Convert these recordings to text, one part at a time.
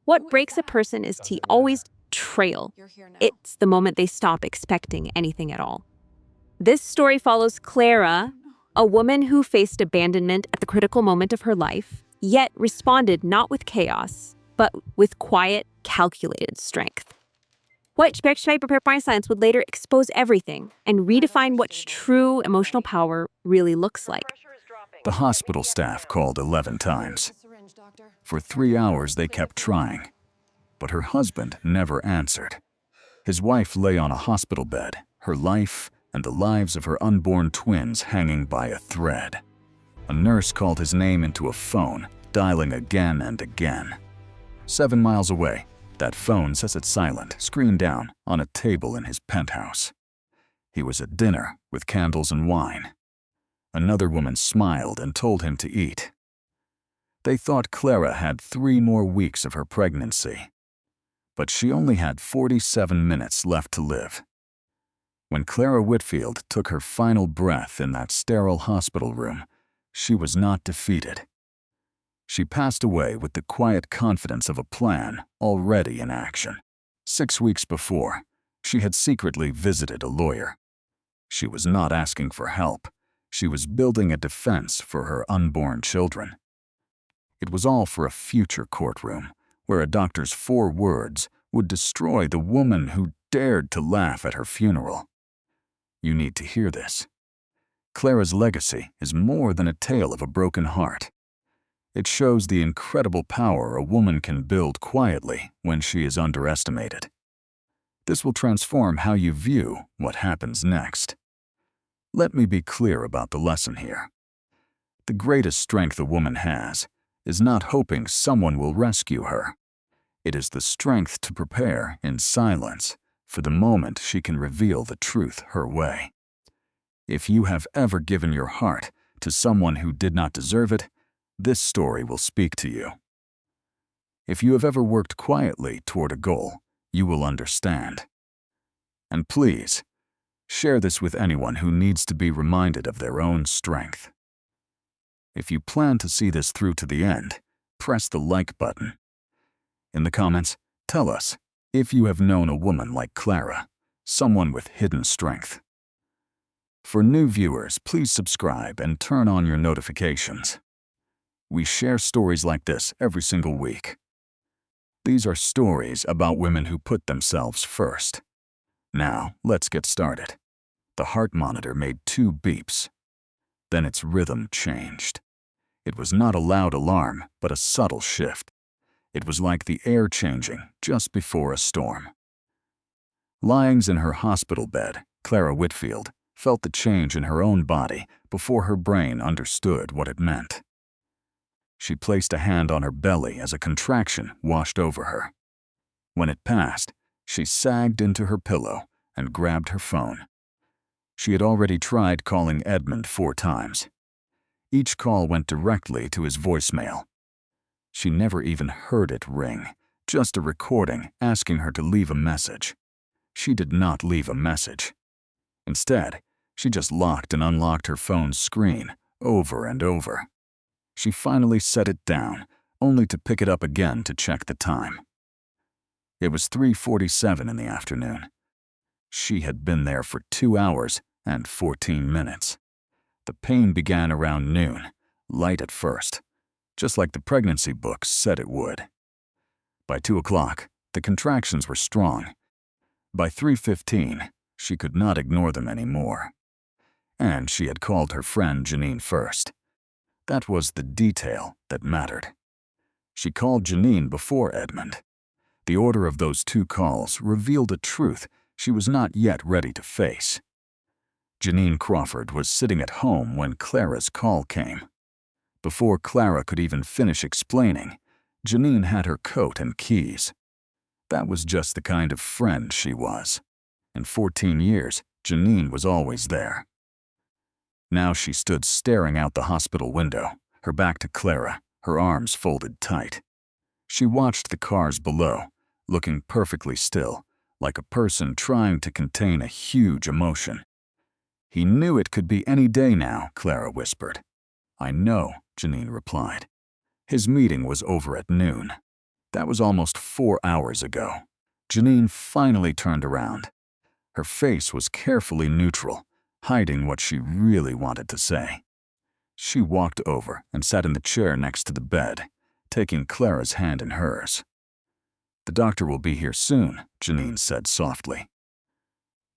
What breaks a person is to always betrayal. It's the moment they stop expecting anything at all. This story follows Clara, a woman who faced abandonment at the critical moment of her life, yet responded not with chaos, but with quiet, calculated strength. What Spectre Prepared by Science would later expose everything and redefine what true emotional power really looks like. The hospital staff called 11 times. For 3 hours they kept trying, but her husband never answered. His wife lay on a hospital bed, her life and the lives of her unborn twins hanging by a thread. A nurse called his name into a phone, dialing again and again. 7 miles away, that phone says it's silent, screen down, on a table in his penthouse. He was at dinner with candles and wine. Another woman smiled and told him to eat. They thought Clara had 3 more weeks of her pregnancy, but she only had 47 minutes left to live. When Clara Whitfield took her final breath in that sterile hospital room, she was not defeated. She passed away with the quiet confidence of a plan already in action. 6 weeks before, she had secretly visited a lawyer. She was not asking for help. She was building a defense for her unborn children. It was all for a future courtroom, where a doctor's 4 words would destroy the woman who dared to laugh at her funeral. You need to hear this. Clara's legacy is more than a tale of a broken heart. It shows the incredible power a woman can build quietly when she is underestimated. This will transform how you view what happens next. Let me be clear about the lesson here. The greatest strength a woman has is not hoping someone will rescue her. It is the strength to prepare in silence for the moment she can reveal the truth her way. If you have ever given your heart to someone who did not deserve it, this story will speak to you. If you have ever worked quietly toward a goal, you will understand. And please, share this with anyone who needs to be reminded of their own strength. If you plan to see this through to the end, press the like button. In the comments, tell us if you have known a woman like Clara, someone with hidden strength. For new viewers, please subscribe and turn on your notifications. We share stories like this every single week. These are stories about women who put themselves first. Now, let's get started. The heart monitor made 2 beeps. Then its rhythm changed. It was not a loud alarm, but a subtle shift. It was like the air changing just before a storm. Lying in her hospital bed, Clara Whitfield felt the change in her own body before her brain understood what it meant. She placed a hand on her belly as a contraction washed over her. When it passed, she sagged into her pillow and grabbed her phone. She had already tried calling Edmund 4 times. Each call went directly to his voicemail. She never even heard it ring, just a recording asking her to leave a message. She did not leave a message. Instead, she just locked and unlocked her phone's screen over and over. She finally set it down, only to pick it up again to check the time. It was 3:47 in the afternoon. She had been there for 2 hours and 14 minutes. The pain began around noon, light at first, just like the pregnancy books said it would. By 2 o'clock, the contractions were strong. By 3:15, she could not ignore them anymore. And she had called her friend Janine first. That was the detail that mattered. She called Janine before Edmund. The order of those 2 calls revealed a truth she was not yet ready to face. Janine Crawford was sitting at home when Clara's call came. Before Clara could even finish explaining, Janine had her coat and keys. That was just the kind of friend she was. In 14 years, Janine was always there. Now she stood staring out the hospital window, her back to Clara, her arms folded tight. She watched the cars below, looking perfectly still, like a person trying to contain a huge emotion. He knew it could be any day now, Clara whispered. I know, Janine replied. His meeting was over at noon. That was almost 4 hours ago. Janine finally turned around. Her face was carefully neutral, hiding what she really wanted to say. She walked over and sat in the chair next to the bed, taking Clara's hand in hers. "The doctor will be here soon," Janine said softly.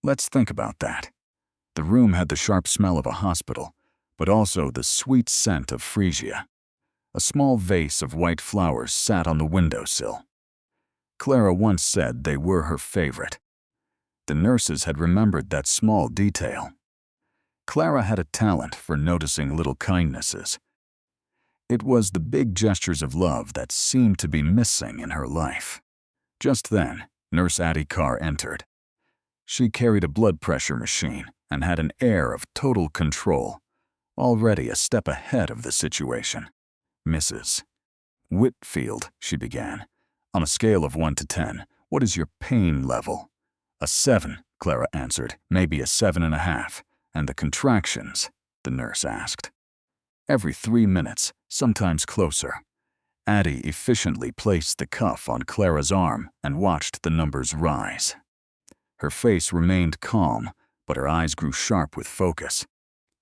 Let's think about that. The room had the sharp smell of a hospital, but also the sweet scent of freesia. A small vase of white flowers sat on the windowsill. Clara once said they were her favorite. The nurses had remembered that small detail. Clara had a talent for noticing little kindnesses. It was the big gestures of love that seemed to be missing in her life. Just then, Nurse Addie Carr entered. She carried a blood pressure machine and had an air of total control, already a step ahead of the situation. "Mrs. Whitfield," she began, "on a scale of 1 to 10, what is your pain level?" "A 7, Clara answered, "maybe a 7.5. And the contractions?" the nurse asked. "Every 3 minutes, sometimes closer." Addie efficiently placed the cuff on Clara's arm and watched the numbers rise. Her face remained calm, but her eyes grew sharp with focus.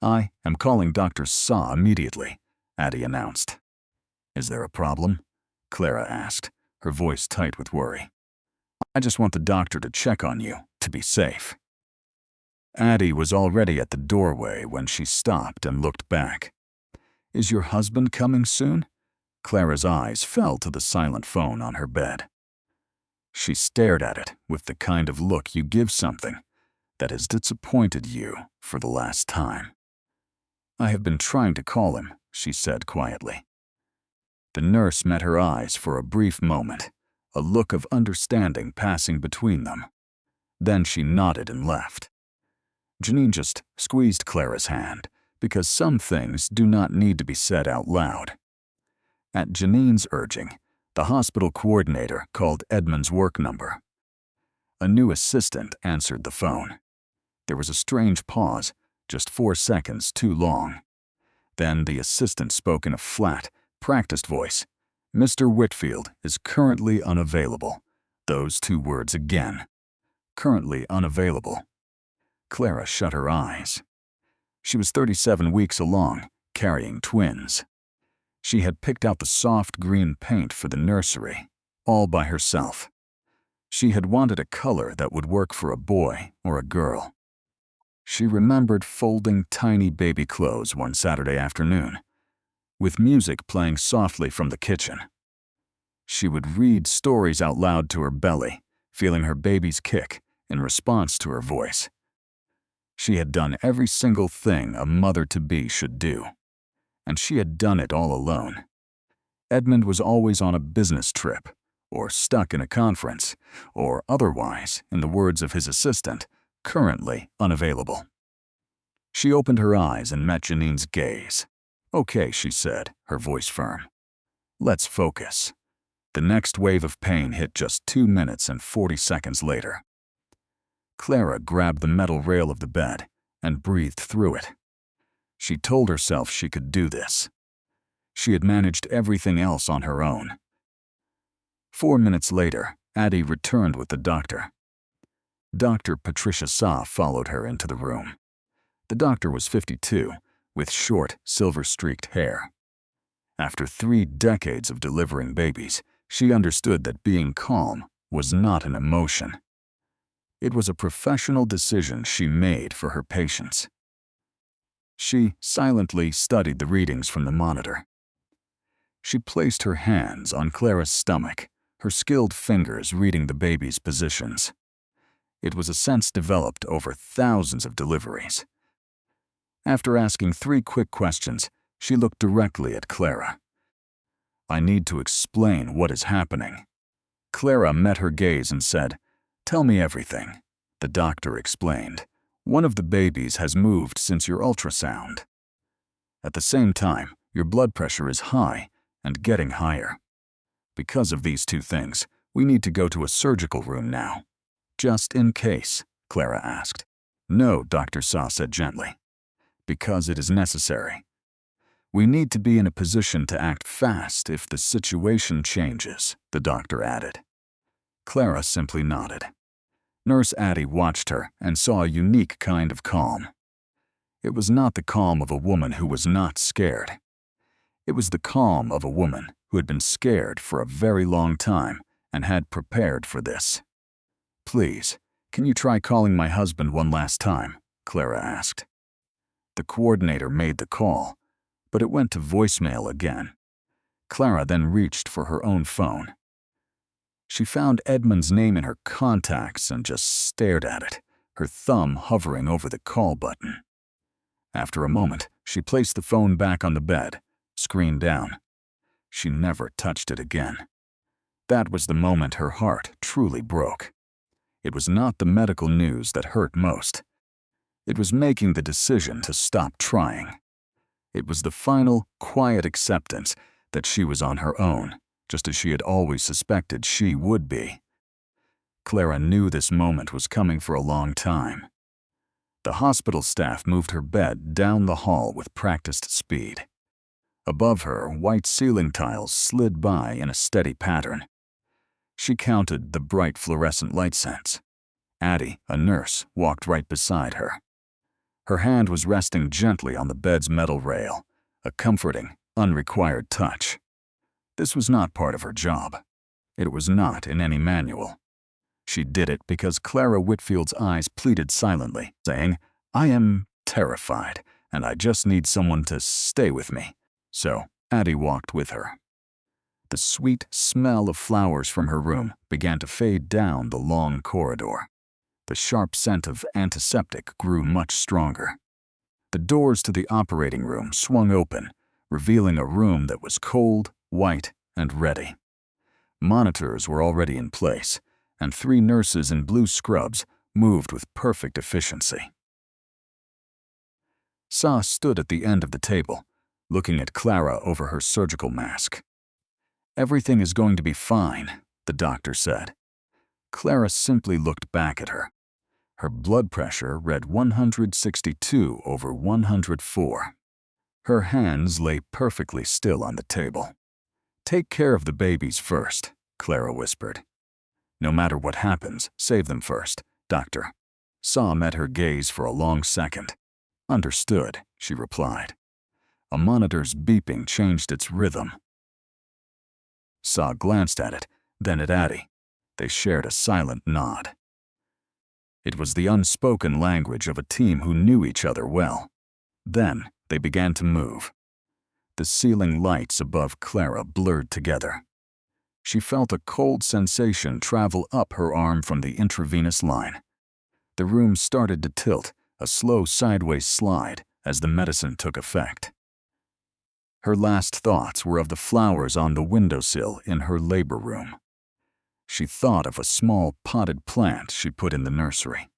"I am calling Dr. Saw immediately," Addie announced. "Is there a problem?" Clara asked, her voice tight with worry. "I just want the doctor to check on you, to be safe." Addie was already at the doorway when she stopped and looked back. "Is your husband coming soon?" Clara's eyes fell to the silent phone on her bed. She stared at it with the kind of look you give something that has disappointed you for the last time. "I have been trying to call him," she said quietly. The nurse met her eyes for a brief moment, a look of understanding passing between them. Then she nodded and left. Janine just squeezed Clara's hand, because some things do not need to be said out loud. At Janine's urging, the hospital coordinator called Edmund's work number. A new assistant answered the phone. There was a strange pause, just 4 seconds too long. Then the assistant spoke in a flat, practiced voice. "Mr. Whitfield is currently unavailable." Those 2 words again. Currently unavailable. Clara shut her eyes. She was 37 weeks along, carrying twins. She had picked out the soft green paint for the nursery, all by herself. She had wanted a color that would work for a boy or a girl. She remembered folding tiny baby clothes one Saturday afternoon, with music playing softly from the kitchen. She would read stories out loud to her belly, feeling her baby's kick in response to her voice. She had done every single thing a mother-to-be should do, and she had done it all alone. Edmund was always on a business trip, or stuck in a conference, or otherwise, in the words of his assistant, currently unavailable. She opened her eyes and met Janine's gaze. "Okay," she said, her voice firm. "Let's focus." The next wave of pain hit just 2 minutes and 40 seconds later. Clara grabbed the metal rail of the bed and breathed through it. She told herself she could do this. She had managed everything else on her own. 4 minutes later, Addie returned with the doctor. Dr. Patricia Saw followed her into the room. The doctor was 52, with short, silver-streaked hair. After 3 decades of delivering babies, she understood that being calm was not an emotion. It was a professional decision she made for her patients. She silently studied the readings from the monitor. She placed her hands on Clara's stomach, her skilled fingers reading the baby's positions. It was a sense developed over thousands of deliveries. After asking 3 quick questions, she looked directly at Clara. "I need to explain what is happening." Clara met her gaze and said, "Tell me everything." The doctor explained. "One of the babies has moved since your ultrasound. At the same time, your blood pressure is high and getting higher. Because of these 2 things, we need to go to a surgical room now." "Just in case?" Clara asked. "No," Dr. Saw said gently. "Because it is necessary." We need to be in a position to act fast if the situation changes, the doctor added. Clara simply nodded. Nurse Addie watched her and saw a unique kind of calm. It was not the calm of a woman who was not scared. It was the calm of a woman who had been scared for a very long time and had prepared for this. "Please, can you try calling my husband one last time?" Clara asked. The coordinator made the call, but it went to voicemail again. Clara then reached for her own phone. She found Edmund's name in her contacts and just stared at it, her thumb hovering over the call button. After a moment, she placed the phone back on the bed, screen down. She never touched it again. That was the moment her heart truly broke. It was not the medical news that hurt most. It was making the decision to stop trying. It was the final, quiet acceptance that she was on her own, just as she had always suspected she would be. Clara knew this moment was coming for a long time. The hospital staff moved her bed down the hall with practiced speed. Above her, white ceiling tiles slid by in a steady pattern. She counted the bright fluorescent light scents. Addie, a nurse, walked right beside her. Her hand was resting gently on the bed's metal rail, a comforting, unrequired touch. This was not part of her job. It was not in any manual. She did it because Clara Whitfield's eyes pleaded silently, saying, "I am terrified, and I just need someone to stay with me." So Addie walked with her. The sweet smell of flowers from her room began to fade down the long corridor. The sharp scent of antiseptic grew much stronger. The doors to the operating room swung open, revealing a room that was cold, white, and ready. Monitors were already in place, and 3 nurses in blue scrubs moved with perfect efficiency. Sa stood at the end of the table, looking at Clara over her surgical mask. "Everything is going to be fine," the doctor said. Clara simply looked back at her. Her blood pressure read 162 over 104. Her hands lay perfectly still on the table. "Take care of the babies first," Clara whispered. "No matter what happens, save them first, doctor." Sa met her gaze for a long second. "Understood," she replied. A monitor's beeping changed its rhythm. Sa glanced at it, then at Addie. They shared a silent nod. It was the unspoken language of a team who knew each other well. Then they began to move. The ceiling lights above Clara blurred together. She felt a cold sensation travel up her arm from the intravenous line. The room started to tilt, a slow sideways slide, as the medicine took effect. Her last thoughts were of the flowers on the windowsill in her labor room. She thought of a small potted plant she put in the nursery.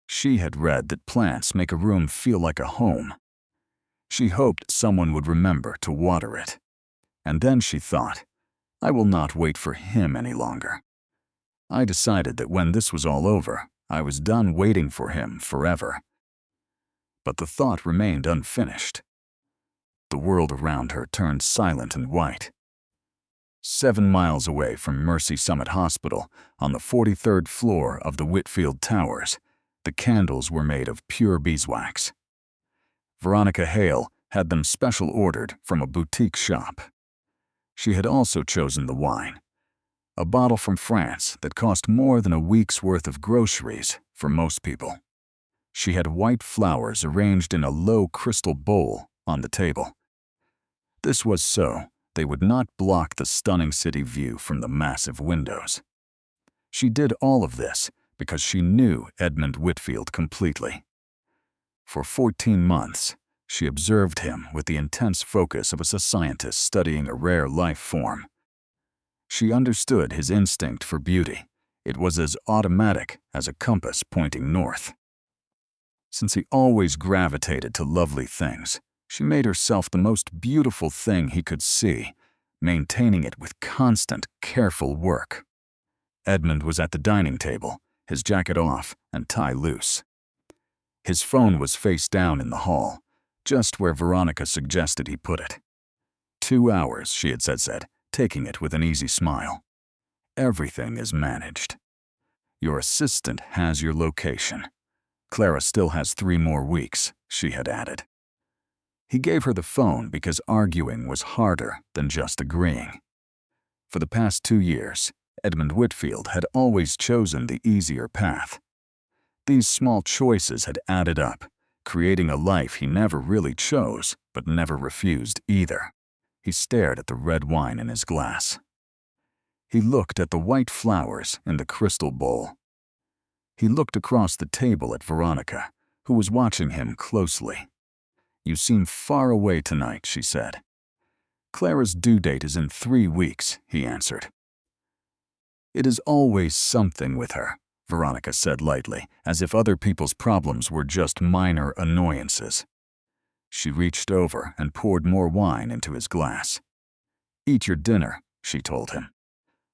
She had read that plants make a room feel like a home. She hoped someone would remember to water it. And then she thought, "I will not wait for him any longer." I decided that when this was all over, I was done waiting for him forever. But the thought remained unfinished. The world around her turned silent and white. 7 miles away from Mercy Summit Hospital, on the 43rd floor of the Whitfield Towers, the candles were made of pure beeswax. Veronica Hale had them special ordered from a boutique shop. She had also chosen the wine, a bottle from France that cost more than a week's worth of groceries for most people. She had white flowers arranged in a low crystal bowl on the table. This was so they would not block the stunning city view from the massive windows. She did all of this because she knew Edmund Whitfield completely. For 14 months, she observed him with the intense focus of a scientist studying a rare life form. She understood his instinct for beauty. It was as automatic as a compass pointing north. Since he always gravitated to lovely things, she made herself the most beautiful thing he could see, maintaining it with constant, careful work. Edmund was at the dining table, his jacket off and tie loose. His phone was face down in the hall, just where Veronica suggested he put it. 2 hours, she had said, taking it with an easy smile. Everything is managed. Your assistant has your location. Clara still has 3 more weeks, she had added. He gave her the phone because arguing was harder than just agreeing. For the past 2 years, Edmund Whitfield had always chosen the easier path. These small choices had added up, creating a life he never really chose, but never refused either. He stared at the red wine in his glass. He looked at the white flowers in the crystal bowl. He looked across the table at Veronica, who was watching him closely. "You seem far away tonight," she said. "Clara's due date is in 3 weeks," he answered. "It is always something with her," Veronica said lightly, as if other people's problems were just minor annoyances. She reached over and poured more wine into his glass. "Eat your dinner," she told him.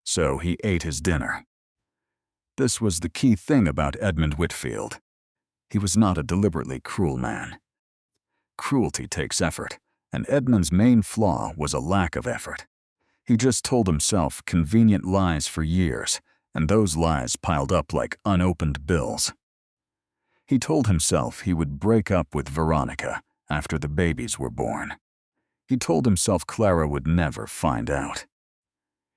So he ate his dinner. This was the key thing about Edmund Whitfield. He was not a deliberately cruel man. Cruelty takes effort, and Edmund's main flaw was a lack of effort. He just told himself convenient lies for years, and those lies piled up like unopened bills. He told himself he would break up with Veronica after the babies were born. He told himself Clara would never find out.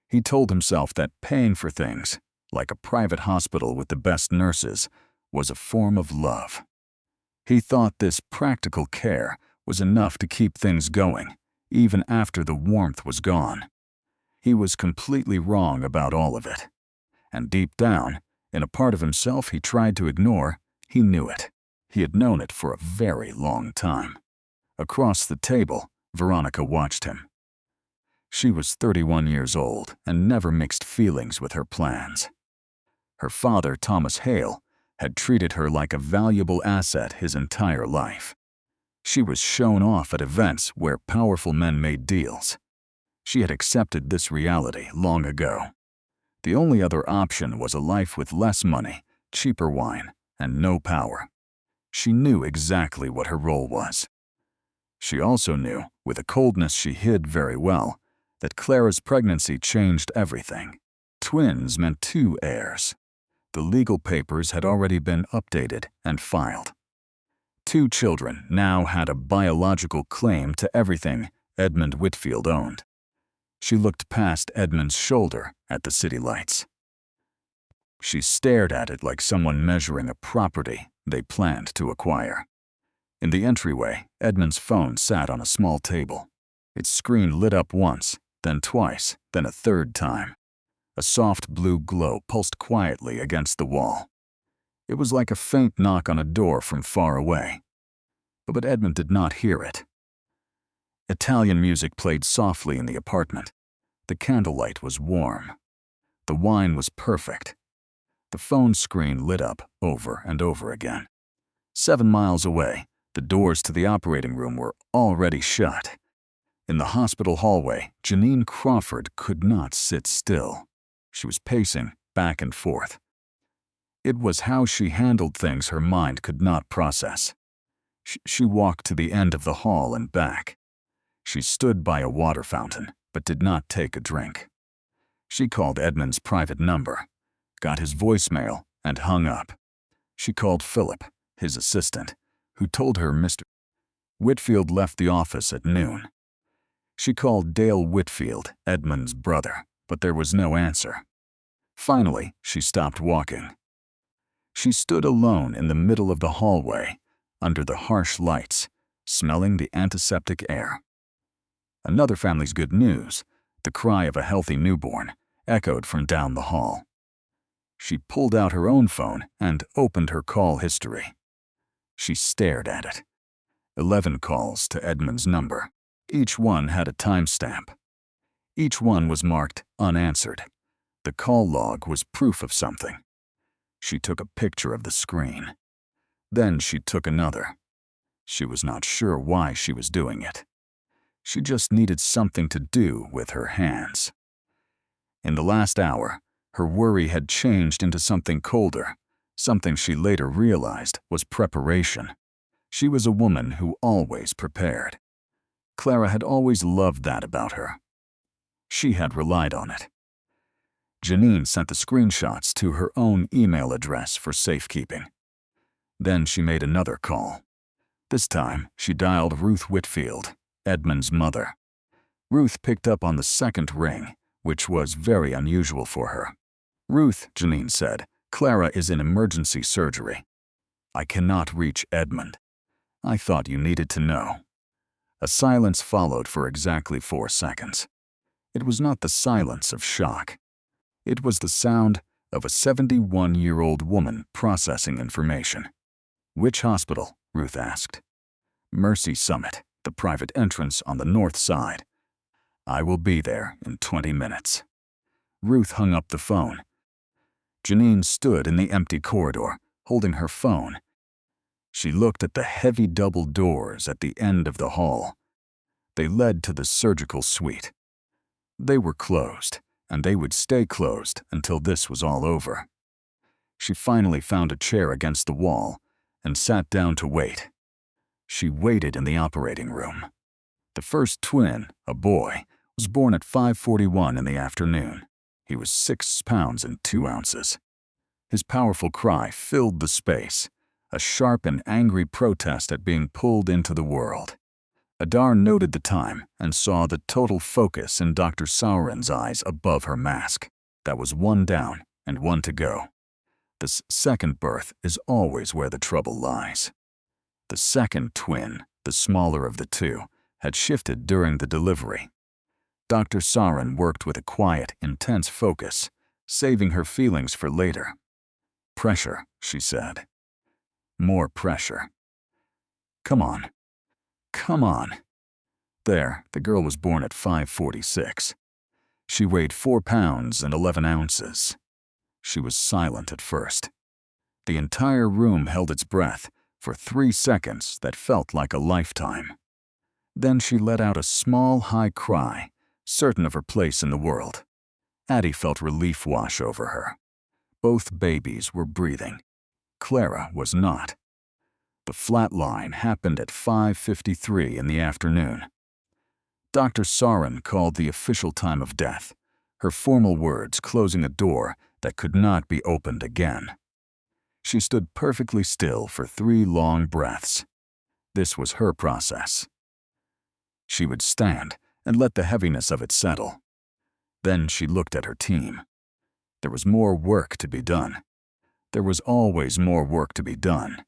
He told himself that paying for things, like a private hospital with the best nurses, was a form of love. He thought this practical care was enough to keep things going, even after the warmth was gone. He was completely wrong about all of it. And deep down, in a part of himself he tried to ignore, he knew it. He had known it for a very long time. Across the table, Veronica watched him. She was 31 years old and never mixed feelings with her plans. Her father, Thomas Hale, had treated her like a valuable asset his entire life. She was shown off at events where powerful men made deals. She had accepted this reality long ago. The only other option was a life with less money, cheaper wine, and no power. She knew exactly what her role was. She also knew, with a coldness she hid very well, that Clara's pregnancy changed everything. Twins meant 2 heirs. The legal papers had already been updated and filed. 2 children now had a biological claim to everything Edmund Whitfield owned. She looked past Edmund's shoulder at the city lights. She stared at it like someone measuring a property they planned to acquire. In the entryway, Edmund's phone sat on a small table. Its screen lit up once, then twice, then a third time. A soft blue glow pulsed quietly against the wall. It was like a faint knock on a door from far away. But Edmund did not hear it. Italian music played softly in the apartment. The candlelight was warm. The wine was perfect. The phone screen lit up over and over again. 7 miles away, the doors to the operating room were already shut. In the hospital hallway, Janine Crawford could not sit still. She was pacing back and forth. It was how she handled things her mind could not process. She walked to the end of the hall and back. She stood by a water fountain, but did not take a drink. She called Edmund's private number, got his voicemail, and hung up. She called Philip, his assistant, who told her Mr. Whitfield left the office at noon. She called Dale Whitfield, Edmund's brother, but there was no answer. Finally, she stopped walking. She stood alone in the middle of the hallway, under the harsh lights, smelling the antiseptic air. Another family's good news, the cry of a healthy newborn, echoed from down the hall. She pulled out her own phone and opened her call history. She stared at it. 11 calls to Edmund's number. Each one had a timestamp. Each one was marked unanswered. The call log was proof of something. She took a picture of the screen. Then she took another. She was not sure why she was doing it. She just needed something to do with her hands. In the last hour, her worry had changed into something colder, something she later realized was preparation. She was a woman who always prepared. Clara had always loved that about her. She had relied on it. Janine sent the screenshots to her own email address for safekeeping. Then she made another call. This time, she dialed Ruth Whitfield, Edmund's mother. Ruth picked up on the second ring, which was very unusual for her. "Ruth," Janine said, "Clara is in emergency surgery. I cannot reach Edmund. I thought you needed to know." A silence followed for exactly 4 seconds. It was not the silence of shock. It was the sound of a 71-year-old woman processing information. "Which hospital?" Ruth asked. "Mercy Summit, the private entrance on the north side. I will be there in 20 minutes. Ruth hung up the phone. Janine stood in the empty corridor, holding her phone. She looked at the heavy double doors at the end of the hall. They led to the surgical suite. They were closed, and they would stay closed until this was all over. She finally found a chair against the wall and sat down to wait. She waited in the operating room. The first twin, a boy, was born at 5:41 in the afternoon. He was 6 pounds and 2 ounces. His powerful cry filled the space, a sharp and angry protest at being pulled into the world. Adar noted the time and saw the total focus in Dr. Saurin's eyes above her mask. That was 1 down and 1 to go. This second birth is always where the trouble lies. The second twin, the smaller of the two, had shifted during the delivery. Dr. Saurin worked with a quiet, intense focus, saving her feelings for later. "Pressure," she said. "More pressure. Come on. Come on." There, the girl was born at 5:46. She weighed 4 pounds and 11 ounces. She was silent at first. The entire room held its breath for 3 seconds that felt like a lifetime. Then she let out a small, high cry, certain of her place in the world. Addie felt relief wash over her. Both babies were breathing. Clara was not. The flat line happened at 5:53 in the afternoon. Dr. Saurin called the official time of death, her formal words closing a door that could not be opened again. She stood perfectly still for 3 long breaths. This was her process. She would stand and let the heaviness of it settle. Then she looked at her team. There was more work to be done. There was always more work to be done.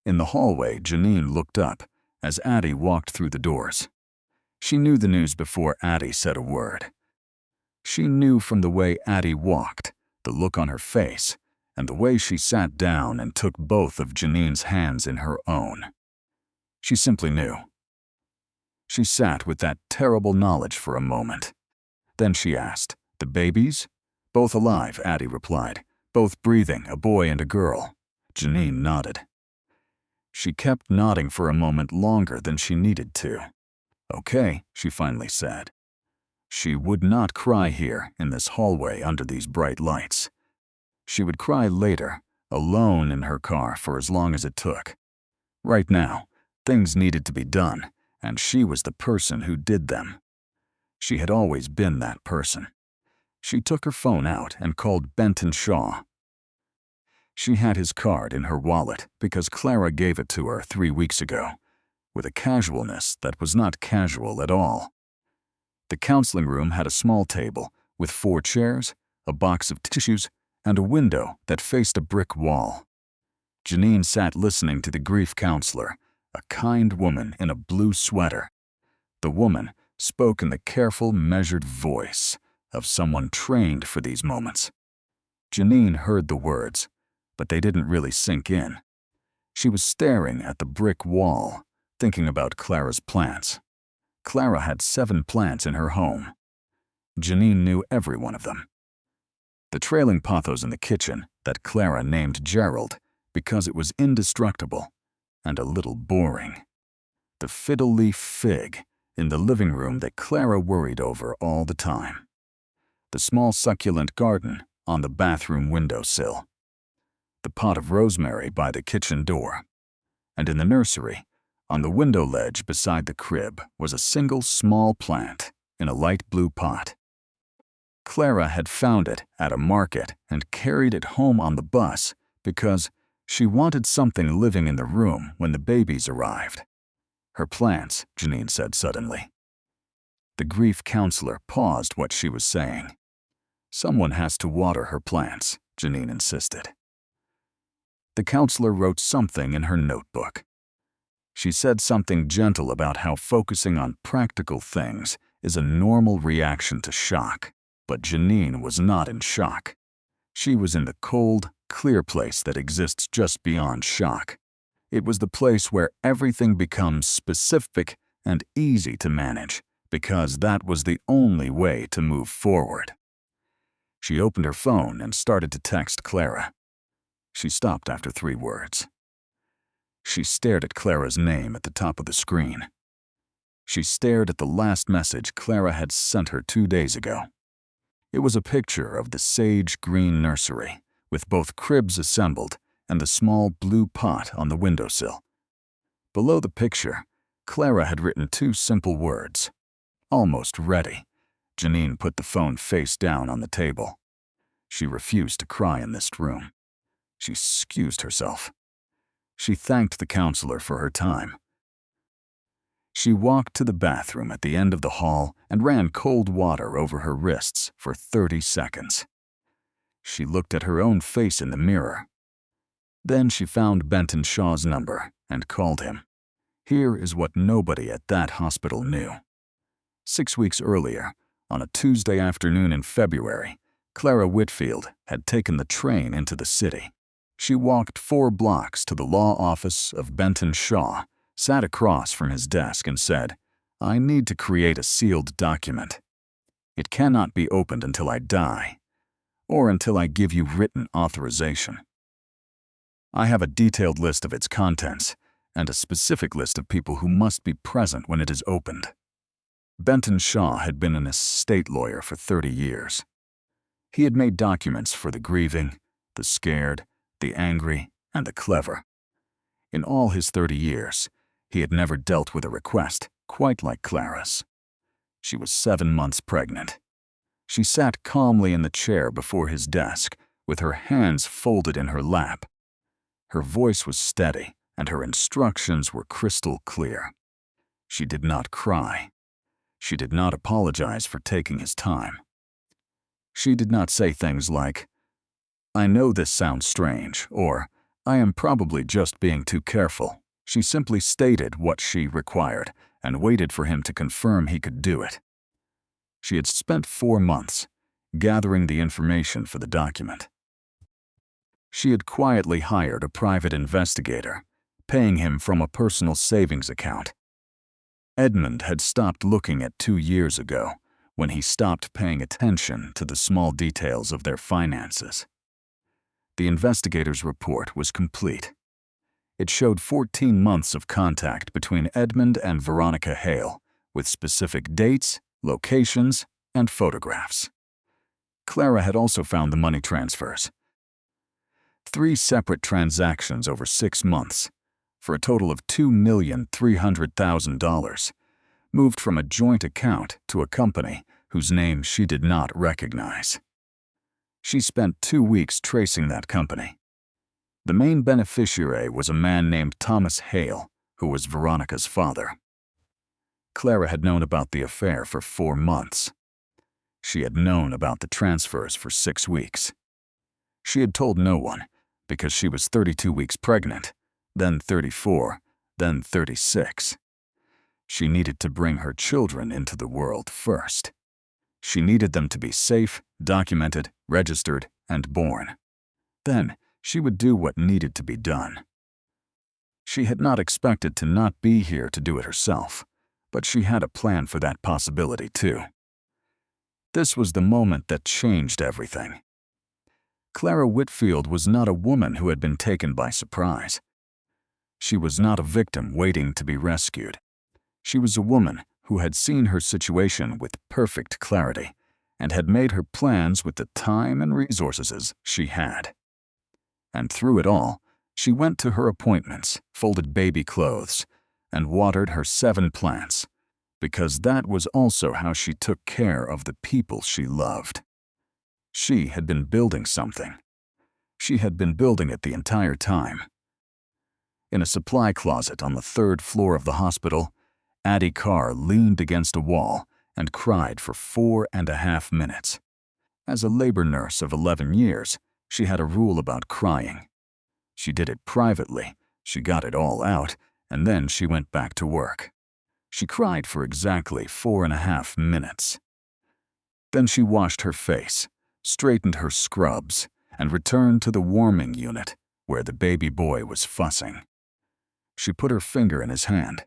In the hallway, Janine looked up as Addie walked through the doors. She knew the news before Addie said a word. She knew from the way Addie walked, the look on her face, and the way she sat down and took both of Janine's hands in her own. She simply knew. She sat with that terrible knowledge for a moment. Then she asked, "The babies?" "Both alive," Addie replied. "Both breathing, a boy and a girl." Janine nodded. She kept nodding for a moment longer than she needed to. "Okay," she finally said. She would not cry here in this hallway under these bright lights. She would cry later, alone in her car for as long as it took. Right now, things needed to be done, and she was the person who did them. She had always been that person. She took her phone out and called Benton Shaw. She had his card in her wallet because Clara gave it to her 3 weeks ago, with a casualness that was not casual at all. The counseling room had a small table with 4 chairs, a box of tissues, and a window that faced a brick wall. Janine sat listening to the grief counselor, a kind woman in a blue sweater. The woman spoke in the careful, measured voice of someone trained for these moments. Janine heard the words, but they didn't really sink in. She was staring at the brick wall, thinking about Clara's plants. Clara had 7 plants in her home. Janine knew every one of them. The trailing pothos in the kitchen that Clara named Gerald because it was indestructible and a little boring. The fiddle-leaf fig in the living room that Clara worried over all the time. The small succulent garden on the bathroom windowsill. The pot of rosemary by the kitchen door. and in the nursery, on the window ledge beside the crib, was a single small plant in a light blue pot. Clara had found it at a market and carried it home on the bus because she wanted something living in the room when the babies arrived. Her plants, Janine said suddenly. The grief counselor paused what she was saying. Someone has to water her plants, Janine insisted. The counselor wrote something in her notebook. She said something gentle about how focusing on practical things is a normal reaction to shock, but Janine was not in shock. She was in the cold, clear place that exists just beyond shock. It was the place where everything becomes specific and easy to manage, because that was the only way to move forward. She opened her phone and started to text Clara. She stopped after 3 words. She stared at Clara's name at the top of the screen. She stared at the last message Clara had sent her 2 days ago. It was a picture of the sage green nursery, with both cribs assembled and the small blue pot on the windowsill. Below the picture, Clara had written 2 simple words. Almost ready. Janine put the phone face down on the table. She refused to cry in this room. She excused herself. She thanked the counselor for her time. She walked to the bathroom at the end of the hall and ran cold water over her wrists for 30 seconds. She looked at her own face in the mirror. Then she found Benton Shaw's number and called him. Here is what nobody at that hospital knew. 6 weeks earlier, on a Tuesday afternoon in February, Clara Whitfield had taken the train into the city. She walked 4 blocks to the law office of Benton Shaw, sat across from his desk and said, "I need to create a sealed document. It cannot be opened until I die, or until I give you written authorization. I have a detailed list of its contents and a specific list of people who must be present when it is opened." Benton Shaw had been an estate lawyer for 30 years. He had made documents for the grieving, the scared, the angry, and the clever. In all his 30 years, he had never dealt with a request quite like Clara's. She was 7 months pregnant. She sat calmly in the chair before his desk, with her hands folded in her lap. Her voice was steady, and her instructions were crystal clear. She did not cry. She did not apologize for taking his time. She did not say things like, "I know this sounds strange," or "I am probably just being too careful." She simply stated what she required and waited for him to confirm he could do it. She had spent 4 months gathering the information for the document. She had quietly hired a private investigator, paying him from a personal savings account. Edmund had stopped looking at 2 years ago, when he stopped paying attention to the small details of their finances. The investigator's report was complete. It showed 14 months of contact between Edmund and Veronica Hale, with specific dates, locations, and photographs. Clara had also found the money transfers. 3 separate transactions over 6 months, for a total of $2,300,000, moved from a joint account to a company whose name she did not recognize. She spent 2 weeks tracing that company. The main beneficiary was a man named Thomas Hale, who was Veronica's father. Clara had known about the affair for 4 months. She had known about the transfers for 6 weeks. She had told no one, because she was 32 weeks pregnant, then 34, then 36. She needed to bring her children into the world first. She needed them to be safe, documented, registered, and born. Then she would do what needed to be done. She had not expected to not be here to do it herself, but she had a plan for that possibility too. This was the moment that changed everything. Clara Whitfield was not a woman who had been taken by surprise. She was not a victim waiting to be rescued. She was a woman who had seen her situation with perfect clarity and had made her plans with the time and resources she had. And through it all, She went to her appointments, folded baby clothes, and watered her 7 plants, because that was also how she took care of the people she loved. She had been building something. She had been building it the entire time. In a supply closet on the 3rd floor of the hospital, Addie Carr leaned against a wall and cried for 4.5 minutes. As a labor nurse of 11 years, she had a rule about crying. She did it privately, she got it all out, and then she went back to work. She cried for exactly 4.5 minutes. Then she washed her face, straightened her scrubs, and returned to the warming unit where the baby boy was fussing. She put her finger in his hand.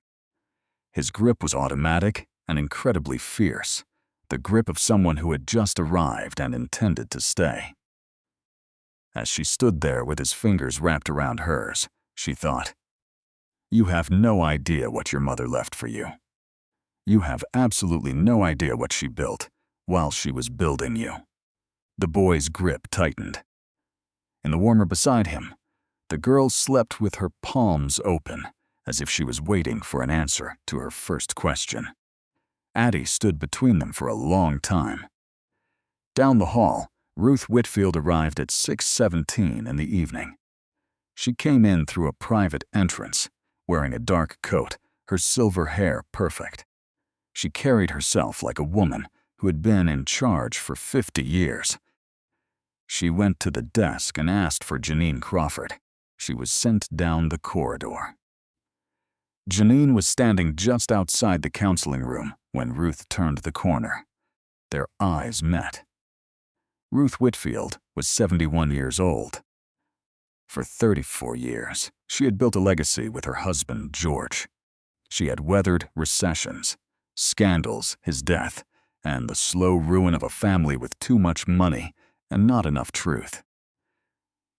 His grip was automatic and incredibly fierce, the grip of someone who had just arrived and intended to stay. As she stood there with his fingers wrapped around hers, she thought, "You have no idea what your mother left for you. You have absolutely no idea what she built while she was building you." The boy's grip tightened. In the warmer beside him, the girl slept with her palms open, as if she was waiting for an answer to her first question. Addie stood between them for a long time. Down the hall, Ruth Whitfield arrived at 6:17 in the evening. She came in through a private entrance, wearing a dark coat, her silver hair perfect. She carried herself like a woman who had been in charge for 50 years. She went to the desk and asked for Janine Crawford. She was sent down the corridor. Janine was standing just outside the counseling room when Ruth turned the corner. Their eyes met. Ruth Whitfield was 71 years old. For 34 years, she had built a legacy with her husband, George. She had weathered recessions, scandals, his death, and the slow ruin of a family with too much money and not enough truth.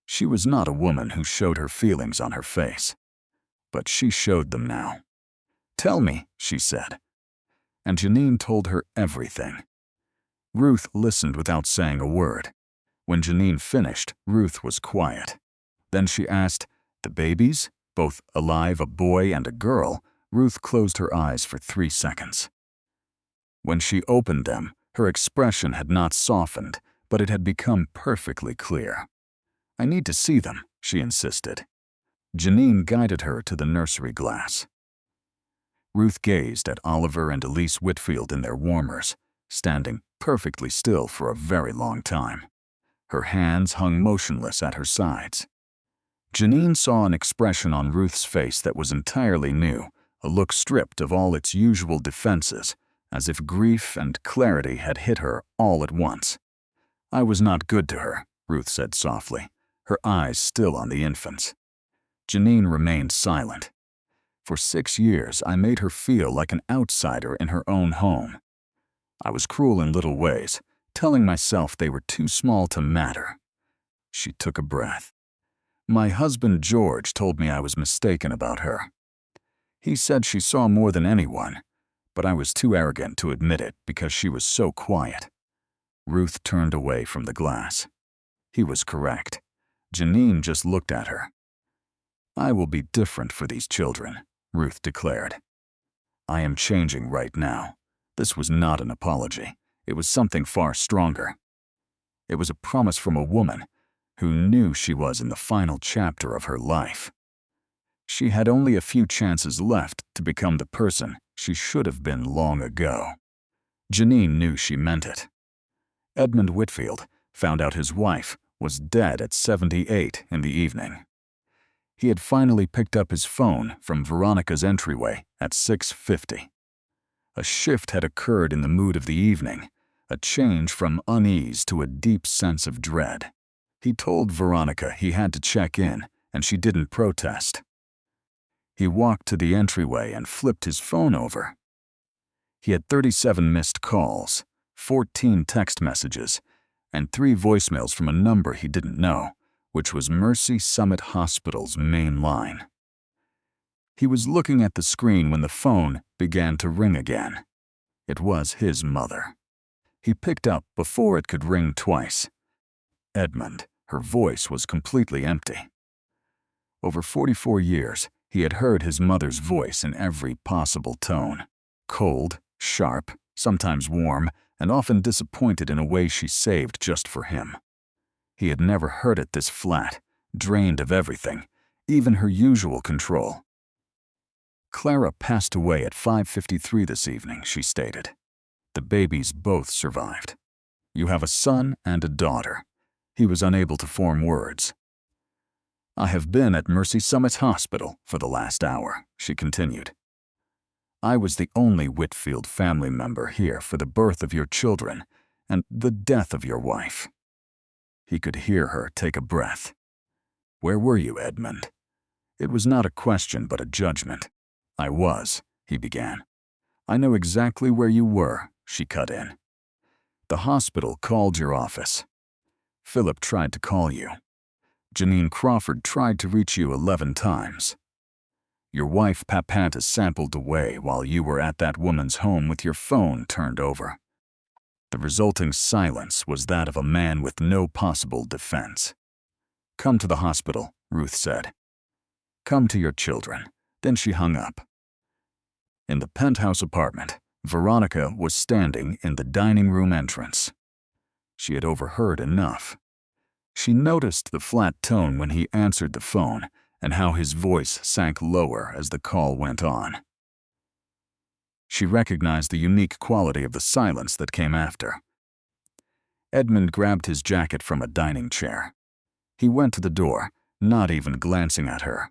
She was not a woman who showed her feelings on her face, but she showed them now. "Tell me," she said. And Janine told her everything. Ruth listened without saying a word. When Janine finished, Ruth was quiet. Then she asked, "The babies? Both alive, a boy and a girl?" Ruth closed her eyes for 3 seconds. When she opened them, her expression had not softened, but it had become perfectly clear. "I need to see them," she insisted. Janine guided her to the nursery glass. Ruth gazed at Oliver and Elise Whitfield in their warmers, standing perfectly still for a very long time. Her hands hung motionless at her sides. Janine saw an expression on Ruth's face that was entirely new, a look stripped of all its usual defenses, as if grief and clarity had hit her all at once. "I was not good to her," Ruth said softly, her eyes still on the infants. Janine remained silent. "For 6 years, I made her feel like an outsider in her own home. I was cruel in little ways, telling myself they were too small to matter." She took a breath. "My husband George told me I was mistaken about her. He said she saw more than anyone, but I was too arrogant to admit it because she was so quiet." Ruth turned away from the glass. He was correct. Janine just looked at her. "I will be different for these children," Ruth declared. "I am changing right now." This was not an apology. It was something far stronger. It was a promise from a woman who knew she was in the final chapter of her life. She had only a few chances left to become the person she should have been long ago. Janine knew she meant it. Edmund Whitfield found out his wife was dead at 78 in the evening. He had finally picked up his phone from Veronica's entryway at 6:50. A shift had occurred in the mood of the evening, a change from unease to a deep sense of dread. He told Veronica he had to check in, and she didn't protest. He walked to the entryway and flipped his phone over. He had 37 missed calls, 14 text messages, and 3 voicemails from a number he didn't know, which was Mercy Summit Hospital's main line. He was looking at the screen when the phone began to ring again. It was his mother. He picked up before it could ring twice. Edmund, her voice was completely empty. Over 44 years, he had heard his mother's voice in every possible tone. Cold, sharp, sometimes warm, and often disappointed in a way she saved just for him. He had never heard it this flat, drained of everything, even her usual control. Clara passed away at 5:53 this evening, she stated. The babies both survived. You have a son and a daughter. He was unable to form words. I have been at Mercy Summit Hospital for the last hour, she continued. I was the only Whitfield family member here for the birth of your children and the death of your wife. He could hear her take a breath. Where were you, Edmund? It was not a question but a judgment. I was, he began. I know exactly where you were, she cut in. The hospital called your office. Philip tried to call you. Janine Crawford tried to reach you 11 times. Your wife Papanta sampled away while you were at that woman's home with your phone turned over. The resulting silence was that of a man with no possible defense. Come to the hospital, Ruth said. Come to your children. Then she hung up. In the penthouse apartment, Veronica was standing in the dining room entrance. She had overheard enough. She noticed the flat tone when he answered the phone and how his voice sank lower as the call went on. She recognized the unique quality of the silence that came after. Edmund grabbed his jacket from a dining chair. He went to the door, not even glancing at her.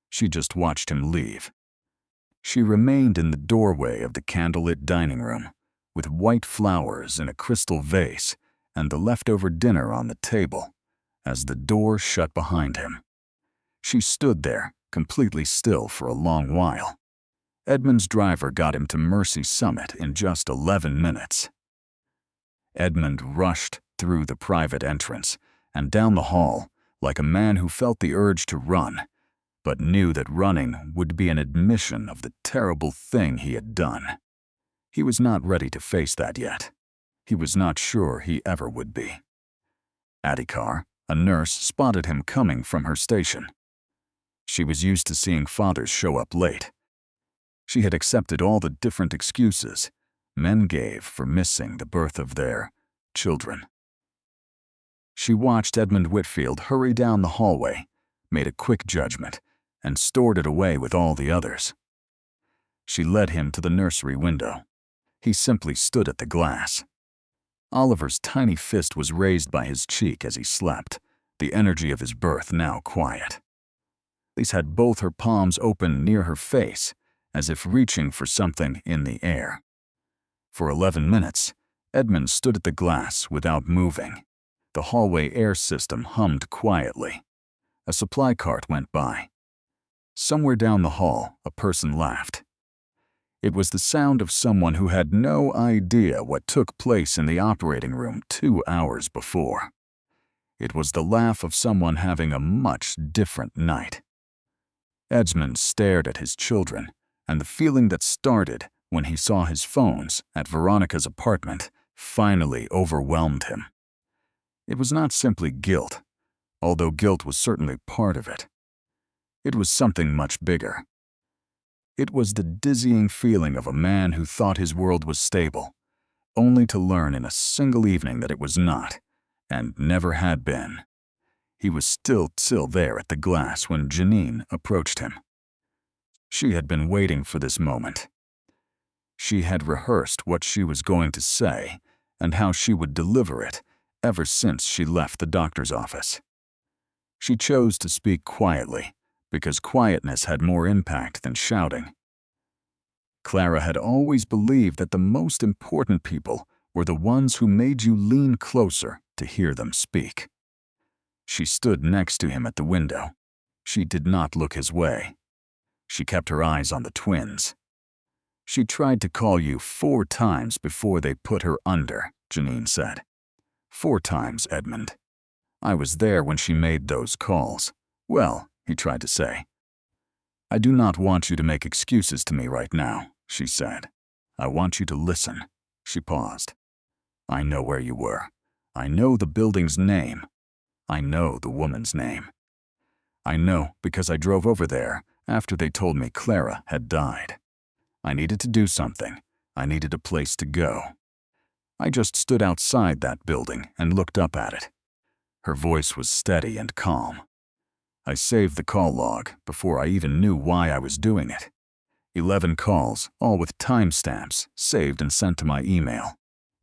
She just watched him leave. She remained in the doorway of the candlelit dining room, with white flowers in a crystal vase and the leftover dinner on the table, as the door shut behind him. She stood there, completely still for a long while. Edmund's driver got him to Mercy Summit in just 11 minutes. Edmund rushed through the private entrance and down the hall like a man who felt the urge to run, but knew that running would be an admission of the terrible thing he had done. He was not ready to face that yet. He was not sure he ever would be. Adhikar, a nurse, spotted him coming from her station. She was used to seeing fathers show up late. She had accepted all the different excuses men gave for missing the birth of their children. She watched Edmund Whitfield hurry down the hallway, made a quick judgment, and stored it away with all the others. She led him to the nursery window. He simply stood at the glass. Oliver's tiny fist was raised by his cheek as he slept, the energy of his birth now quiet. Lise had both her palms open near her face, as if reaching for something in the air. For 11 minutes, Edmund stood at the glass without moving. The hallway air system hummed quietly. A supply cart went by. Somewhere down the hall, a person laughed. It was the sound of someone who had no idea what took place in the operating room 2 hours before. It was the laugh of someone having a much different night. Edmund stared at his children, and the feeling that started when he saw his phones at Veronica's apartment finally overwhelmed him. It was not simply guilt, although guilt was certainly part of it. It was something much bigger. It was the dizzying feeling of a man who thought his world was stable, only to learn in a single evening that it was not, and never had been. He was still there at the glass when Janine approached him. She had been waiting for this moment. She had rehearsed what she was going to say and how she would deliver it ever since she left the doctor's office. She chose to speak quietly because quietness had more impact than shouting. Clara had always believed that the most important people were the ones who made you lean closer to hear them speak. She stood next to him at the window. She did not look his way. She kept her eyes on the twins. She tried to call you 4 times before they put her under, Janine said. 4 times, Edmund. I was there when she made those calls. Well, he tried to say. I do not want you to make excuses to me right now, she said. I want you to listen. She paused. I know where you were. I know the building's name. I know the woman's name. I know because I drove over there after they told me Clara had died. I needed to do something. I needed a place to go. I just stood outside that building and looked up at it. Her voice was steady and calm. I saved the call log before I even knew why I was doing it. 11 calls, all with timestamps, saved and sent to my email.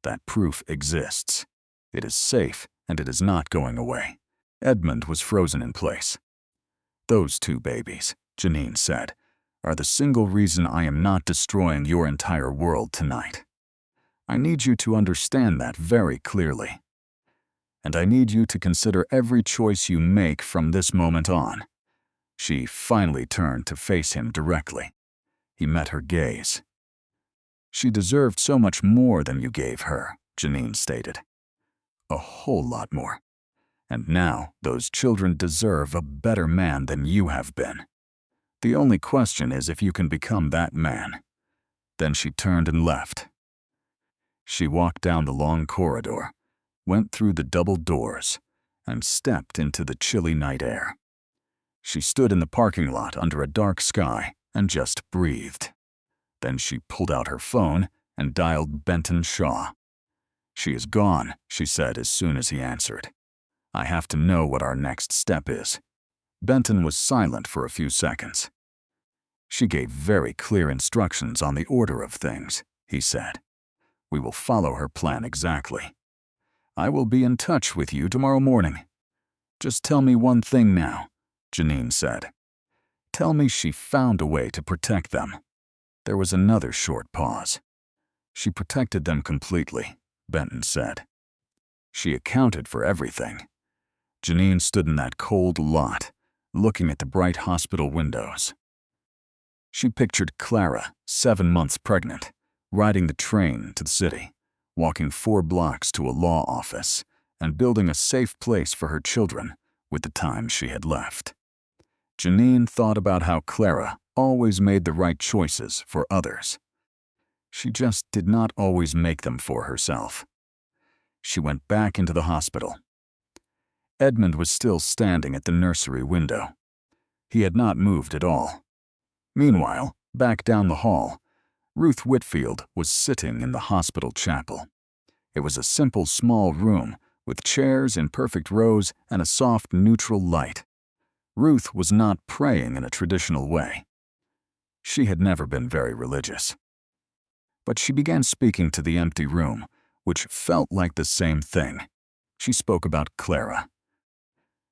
That proof exists. It is safe, and it is not going away. Edmund was frozen in place. Those two babies, Janine said, are the single reason I am not destroying your entire world tonight. I need you to understand that very clearly. And I need you to consider every choice you make from this moment on. She finally turned to face him directly. He met her gaze. She deserved so much more than you gave her, Janine stated. A whole lot more. And now those children deserve a better man than you have been. The only question is if you can become that man. Then she turned and left. She walked down the long corridor, went through the double doors, and stepped into the chilly night air. She stood in the parking lot under a dark sky and just breathed. Then she pulled out her phone and dialed Benton Shaw. "She is gone," she said as soon as he answered. "I have to know what our next step is." Benton was silent for a few seconds. "She gave very clear instructions on the order of things," he said. "We will follow her plan exactly. I will be in touch with you tomorrow morning." "Just tell me one thing now," Janine said. "Tell me she found a way to protect them." There was another short pause. "She protected them completely," Benton said. "She accounted for everything." Janine stood in that cold lot, looking at the bright hospital windows. She pictured Clara, 7 months pregnant, riding the train to the city, walking 4 blocks to a law office, and building a safe place for her children with the time she had left. Janine thought about how Clara always made the right choices for others. She just did not always make them for herself. She went back into the hospital. Edmund was still standing at the nursery window. He had not moved at all. Meanwhile, back down the hall, Ruth Whitfield was sitting in the hospital chapel. It was a simple small room with chairs in perfect rows and a soft neutral light. Ruth was not praying in a traditional way. She had never been very religious. But she began speaking to the empty room, which felt like the same thing. She spoke about Clara.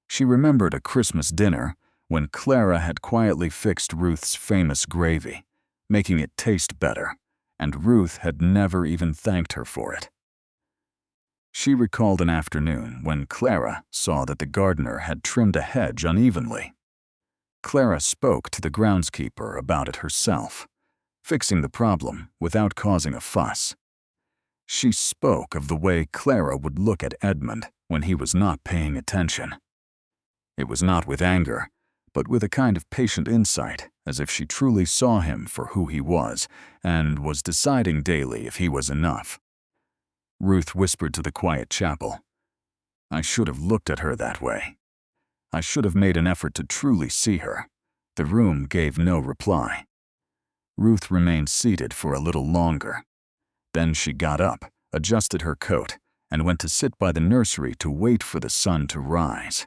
She remembered a Christmas dinner when Clara had quietly fixed Ruth's famous gravy, making it taste better, and Ruth had never even thanked her for it. She recalled an afternoon when Clara saw that the gardener had trimmed a hedge unevenly. Clara spoke to the groundskeeper about it herself, fixing the problem without causing a fuss. She spoke of the way Clara would look at Edmund when he was not paying attention. It was not with anger, but with a kind of patient insight, as if she truly saw him for who he was and was deciding daily if he was enough. Ruth whispered to the quiet chapel, "I should have looked at her that way. I should have made an effort to truly see her." The room gave no reply. Ruth remained seated for a little longer. Then she got up, adjusted her coat, and went to sit by the nursery to wait for the sun to rise.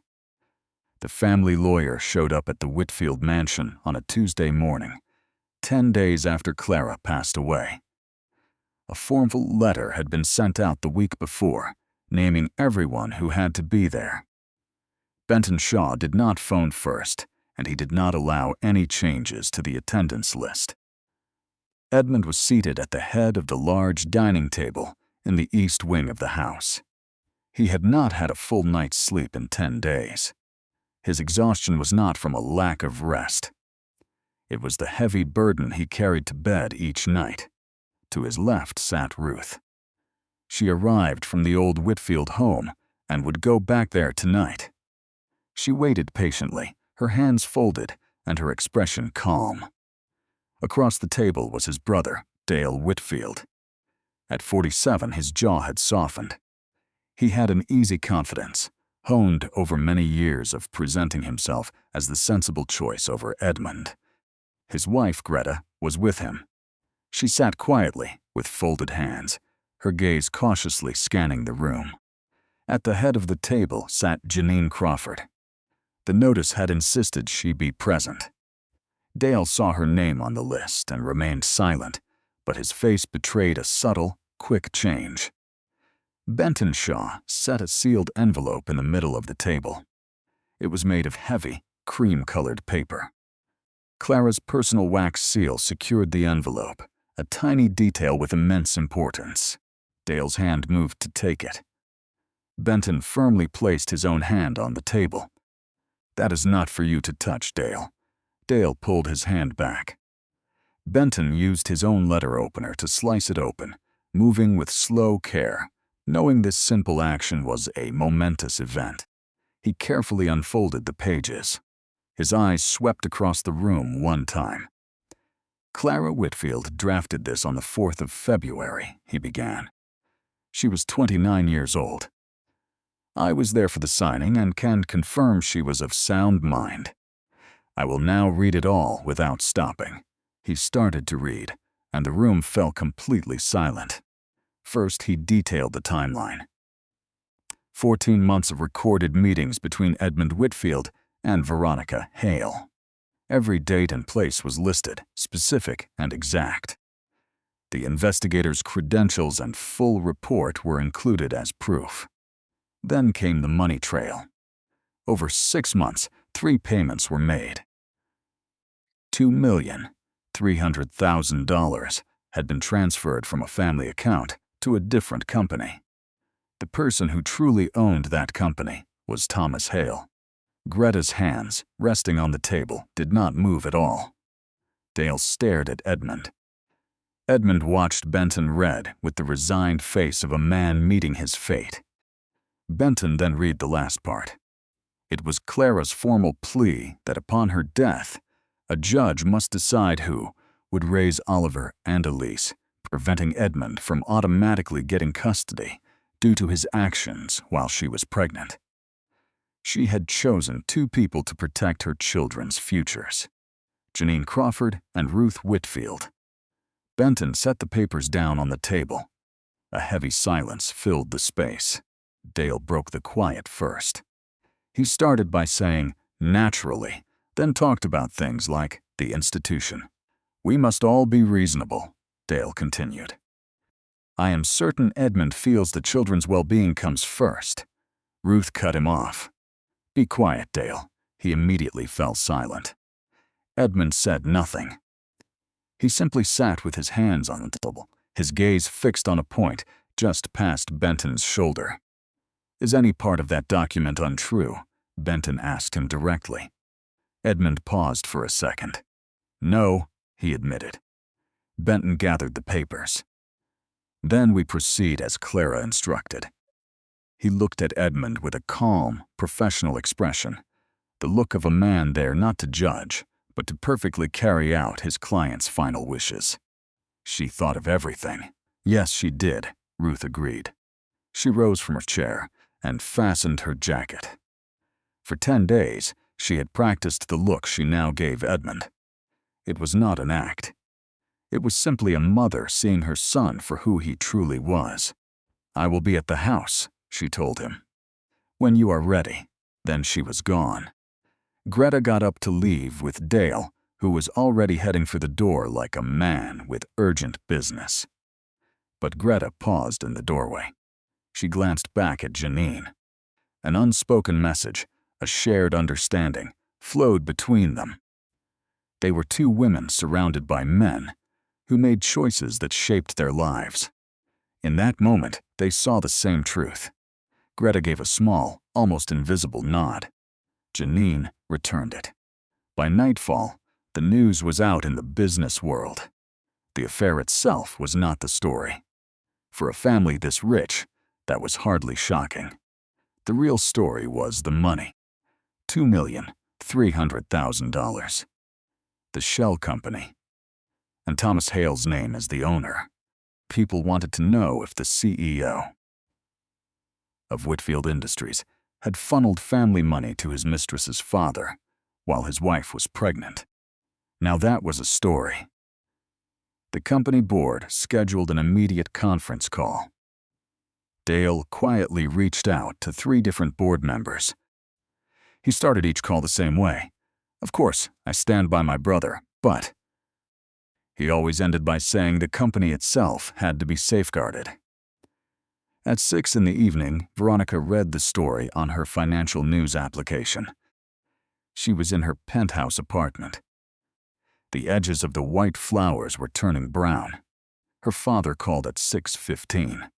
The family lawyer showed up at the Whitfield mansion on a Tuesday morning, 10 days after Clara passed away. A formal letter had been sent out the week before, naming everyone who had to be there. Benton Shaw did not phone first, and he did not allow any changes to the attendance list. Edmund was seated at the head of the large dining table in the east wing of the house. He had not had a full night's sleep in 10 days. His exhaustion was not from a lack of rest. It was the heavy burden he carried to bed each night. To his left sat Ruth. She arrived from the old Whitfield home and would go back there tonight. She waited patiently, her hands folded and her expression calm. Across the table was his brother, Dale Whitfield. At 47, his jaw had softened. He had an easy confidence, honed over many years of presenting himself as the sensible choice over Edmund. His wife, Greta, was with him. She sat quietly, with folded hands, her gaze cautiously scanning the room. At the head of the table sat Janine Crawford. The notice had insisted she be present. Dale saw her name on the list and remained silent, but his face betrayed a subtle, quick change. Benton Shaw set a sealed envelope in the middle of the table. It was made of heavy, cream-colored paper. Clara's personal wax seal secured the envelope, a tiny detail with immense importance. Dale's hand moved to take it. Benton firmly placed his own hand on the table. "That is not for you to touch, Dale." Dale pulled his hand back. Benton used his own letter opener to slice it open, moving with slow care, knowing this simple action was a momentous event. He carefully unfolded the pages. His eyes swept across the room one time. "Clara Whitfield drafted this on the 4th of February," he began. "She was 29 years old. I was there for the signing and can confirm she was of sound mind. I will now read it all without stopping." He started to read, and the room fell completely silent. First, he detailed the timeline. 14 months of recorded meetings between Edmund Whitfield and Veronica Hale. Every date and place was listed, specific and exact. The investigator's credentials and full report were included as proof. Then came the money trail. Over 6 months, 3 payments were made. $2,300,000 had been transferred from a family account to a different company. The person who truly owned that company was Thomas Hale. Greta's hands, resting on the table, did not move at all. Dale stared at Edmund. Edmund watched Benton read with the resigned face of a man meeting his fate. Benton then read the last part. It was Clara's formal plea that upon her death, a judge must decide who would raise Oliver and Elise, preventing Edmund from automatically getting custody due to his actions while she was pregnant. She had chosen 2 people to protect her children's futures, Janine Crawford and Ruth Whitfield. Benton set the papers down on the table. A heavy silence filled the space. Dale broke the quiet first. He started by saying, "Naturally," then talked about things like the institution. "We must all be reasonable," Dale continued. "I am certain Edmund feels the children's well-being comes first." Ruth cut him off. "Be quiet, Dale." He immediately fell silent. Edmund said nothing. He simply sat with his hands on the table, his gaze fixed on a point just past Benton's shoulder. "Is any part of that document untrue?" Benton asked him directly. Edmund paused for a second. "No," he admitted. Benton gathered the papers. "Then we proceed as Clara instructed." He looked at Edmund with a calm, professional expression, the look of a man there not to judge, but to perfectly carry out his client's final wishes. "She thought of everything." "Yes, she did," Ruth agreed. She rose from her chair and fastened her jacket. For 10 days, she had practiced the look she now gave Edmund. It was not an act. It was simply a mother seeing her son for who he truly was. "I will be at the house," she told him. "When you are ready." Then she was gone. Greta got up to leave with Dale, who was already heading for the door like a man with urgent business. But Greta paused in the doorway. She glanced back at Janine. An unspoken message, a shared understanding, flowed between them. They were 2 women surrounded by men who made choices that shaped their lives. In that moment, they saw the same truth. Greta gave a small, almost invisible nod. Janine returned it. By nightfall, the news was out in the business world. The affair itself was not the story. For a family this rich, that was hardly shocking. The real story was the money. $2,300,000. The shell company. And Thomas Hale's name as the owner. People wanted to know if the CEO of Whitfield Industries had funneled family money to his mistress's father while his wife was pregnant. Now that was a story. The company board scheduled an immediate conference call. Dale quietly reached out to 3 different board members. He started each call the same way. "Of course, I stand by my brother, but..." He always ended by saying the company itself had to be safeguarded. At 6 in the evening, Veronica read the story on her financial news application. She was in her penthouse apartment. The edges of the white flowers were turning brown. Her father called at 6:15.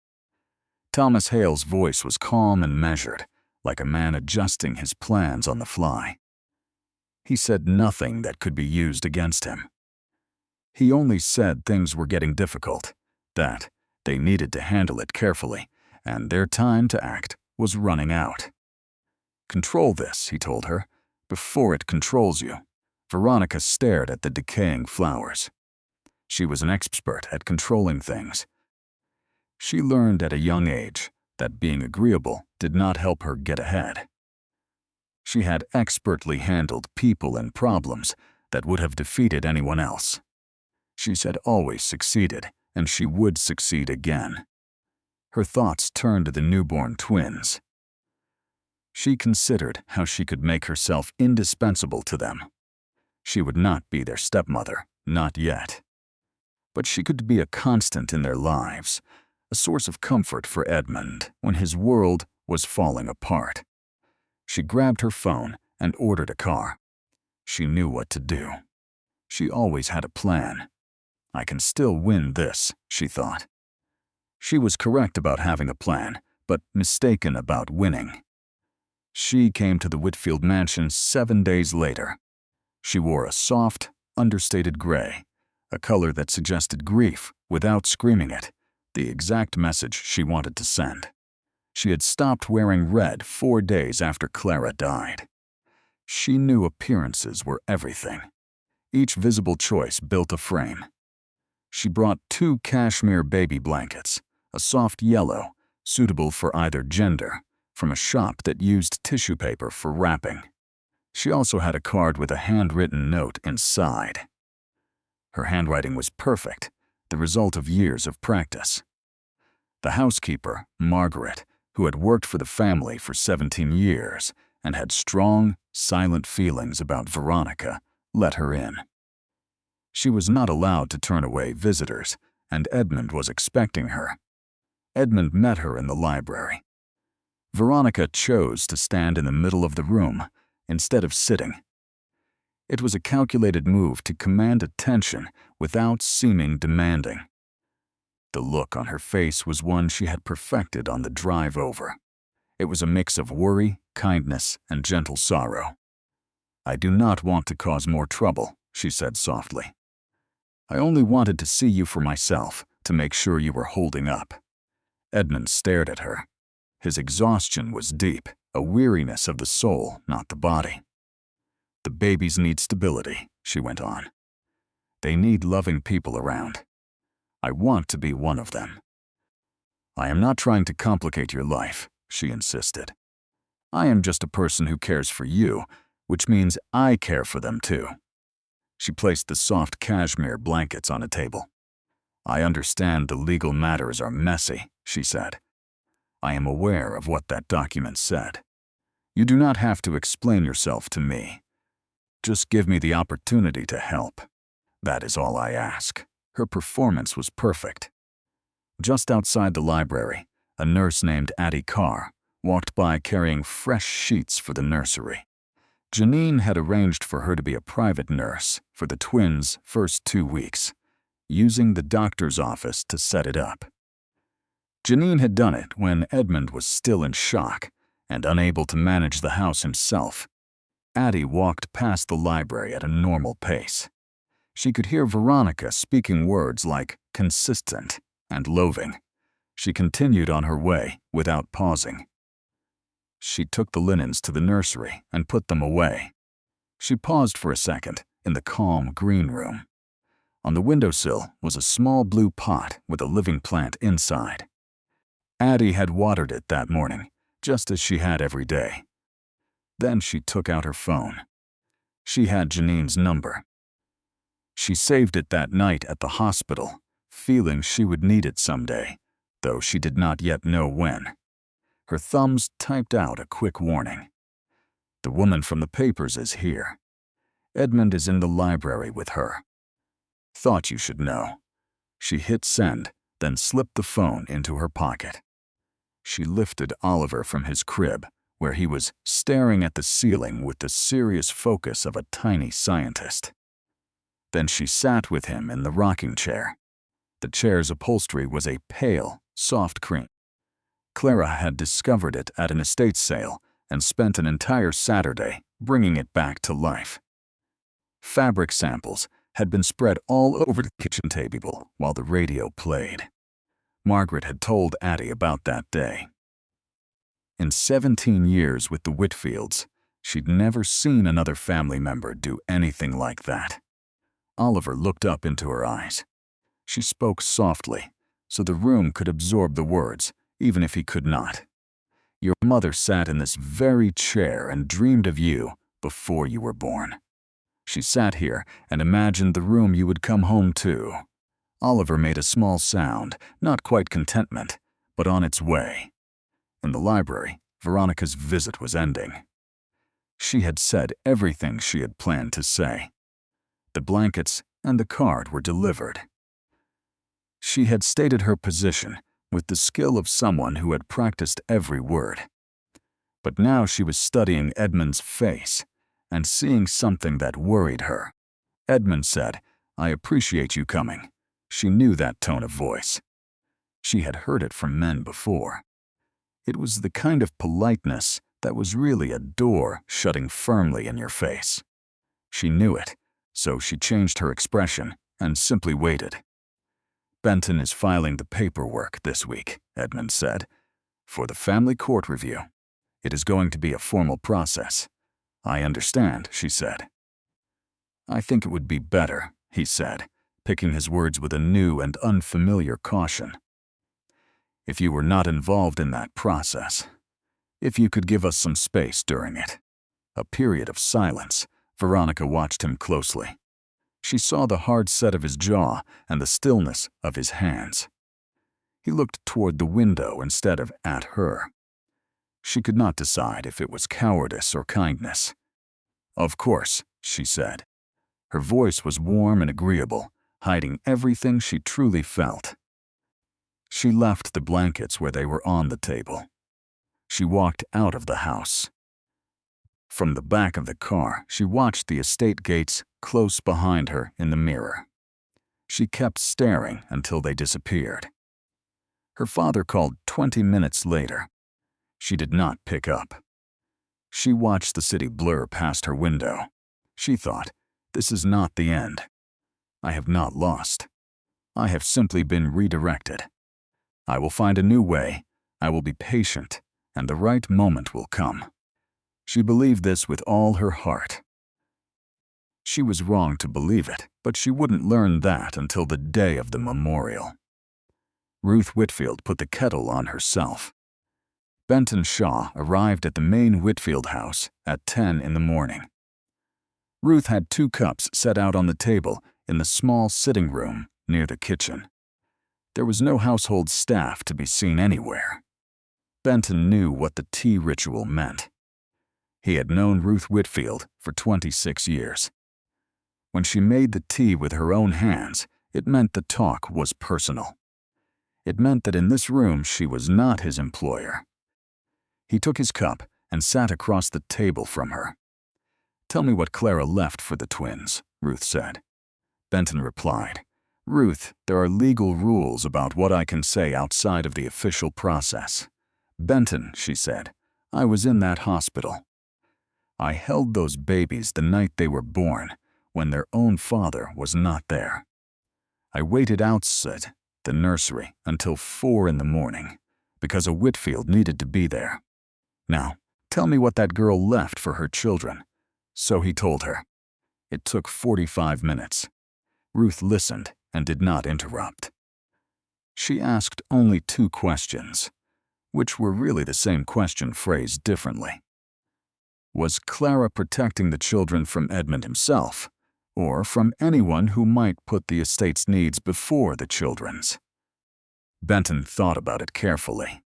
Thomas Hale's voice was calm and measured, like a man adjusting his plans on the fly. He said nothing that could be used against him. He only said things were getting difficult, that they needed to handle it carefully, and their time to act was running out. "Control this," he told her, "before it controls you." Veronica stared at the decaying flowers. She was an expert at controlling things. She learned at a young age that being agreeable did not help her get ahead. She had expertly handled people and problems that would have defeated anyone else. She had always succeeded, and she would succeed again. Her thoughts turned to the newborn twins. She considered how she could make herself indispensable to them. She would not be their stepmother, not yet. But she could be a constant in their lives, a source of comfort for Edmund when his world was falling apart. She grabbed her phone and ordered a car. She knew what to do. She always had a plan. "I can still win this," she thought. She was correct about having a plan, but mistaken about winning. She came to the Whitfield mansion 7 days later. She wore a soft, understated gray, a color that suggested grief without screaming it, the exact message she wanted to send. She had stopped wearing red 4 days after Clara died. She knew appearances were everything. Each visible choice built a frame. She brought 2 cashmere baby blankets, a soft yellow, suitable for either gender, from a shop that used tissue paper for wrapping. She also had a card with a handwritten note inside. Her handwriting was perfect, the result of years of practice. The housekeeper, Margaret, who had worked for the family for 17 years and had strong, silent feelings about Veronica, let her in. She was not allowed to turn away visitors, and Edmund was expecting her. Edmund met her in the library. Veronica chose to stand in the middle of the room instead of sitting. It was a calculated move to command attention without seeming demanding. The look on her face was one she had perfected on the drive over. It was a mix of worry, kindness, and gentle sorrow. "I do not want to cause more trouble," she said softly. "I only wanted to see you for myself, to make sure you were holding up." Edmund stared at her. His exhaustion was deep, a weariness of the soul, not the body. "The babies need stability," she went on. "They need loving people around. I want to be one of them." "I am not trying to complicate your life," she insisted. "I am just a person who cares for you, which means I care for them too." She placed the soft cashmere blankets on a table. "I understand the legal matters are messy," she said. "I am aware of what that document said. You do not have to explain yourself to me. Just give me the opportunity to help. That is all I ask." Her performance was perfect. Just outside the library, a nurse named Addie Carr walked by carrying fresh sheets for the nursery. Janine had arranged for her to be a private nurse for the twins' first 2 weeks, using the doctor's office to set it up. Janine had done it when Edmund was still in shock and unable to manage the house himself. Addie walked past the library at a normal pace. She could hear Veronica speaking words like consistent and loathing. She continued on her way without pausing. She took the linens to the nursery and put them away. She paused for a second in the calm green room. On the windowsill was a small blue pot with a living plant inside. Addie had watered it that morning, just as she had every day. Then she took out her phone. She had Janine's number. She saved it that night at the hospital, feeling she would need it someday, though she did not yet know when. Her thumbs typed out a quick warning. The woman from the papers is here. Edmund is in the library with her. Thought you should know. She hit send, then slipped the phone into her pocket. She lifted Oliver from his crib, where he was staring at the ceiling with the serious focus of a tiny scientist. Then she sat with him in the rocking chair. The chair's upholstery was a pale, soft cream. Clara had discovered it at an estate sale and spent an entire Saturday bringing it back to life. Fabric samples had been spread all over the kitchen table while the radio played. Margaret had told Addie about that day. In 17 years with the Whitfields, she'd never seen another family member do anything like that. Oliver looked up into her eyes. She spoke softly, so the room could absorb the words, even if he could not. Your mother sat in this very chair and dreamed of you before you were born. She sat here and imagined the room you would come home to. Oliver made a small sound, not quite contentment, but on its way. In the library, Veronica's visit was ending. She had said everything she had planned to say. The blankets and the card were delivered. She had stated her position with the skill of someone who had practiced every word. But now she was studying Edmund's face and seeing something that worried her. Edmund said, "I appreciate you coming." She knew that tone of voice. She had heard it from men before. It was the kind of politeness that was really a door shutting firmly in your face. She knew it, so she changed her expression and simply waited. Benton is filing the paperwork this week, Edmund said, for the family court review. It is going to be a formal process. I understand, she said. I think it would be better, he said, picking his words with a new and unfamiliar caution. If you were not involved in that process, if you could give us some space during it. A period of silence. Veronica watched him closely. She saw the hard set of his jaw and the stillness of his hands. He looked toward the window instead of at her. She could not decide if it was cowardice or kindness. Of course, she said. Her voice was warm and agreeable, hiding everything she truly felt. She left the blankets where they were on the table. She walked out of the house. From the back of the car, she watched the estate gates close behind her in the mirror. She kept staring until they disappeared. Her father called 20 minutes later. She did not pick up. She watched the city blur past her window. She thought, this is not the end. I have not lost. I have simply been redirected. I will find a new way. I will be patient, and the right moment will come. She believed this with all her heart. She was wrong to believe it, but she wouldn't learn that until the day of the memorial. Ruth Whitfield put the kettle on herself. Benton Shaw arrived at the main Whitfield house at 10 in the morning. Ruth had 2 cups set out on the table in the small sitting room near the kitchen. There was no household staff to be seen anywhere. Benton knew what the tea ritual meant. He had known Ruth Whitfield for 26 years. When she made the tea with her own hands, it meant the talk was personal. It meant that in this room she was not his employer. He took his cup and sat across the table from her. Tell me what Clara left for the twins, Ruth said. Benton replied, Ruth, there are legal rules about what I can say outside of the official process. Benton, she said, I was in that hospital. I held those babies the night they were born, when their own father was not there. I waited outside the nursery until 4 in the morning, because a Whitfield needed to be there. Now, tell me what that girl left for her children. So he told her. It took 45 minutes. Ruth listened and did not interrupt. She asked only 2 questions. which were really the same question phrased differently. Was Clara protecting the children from Edmund himself, or from anyone who might put the estate's needs before the children's? Benton thought about it carefully.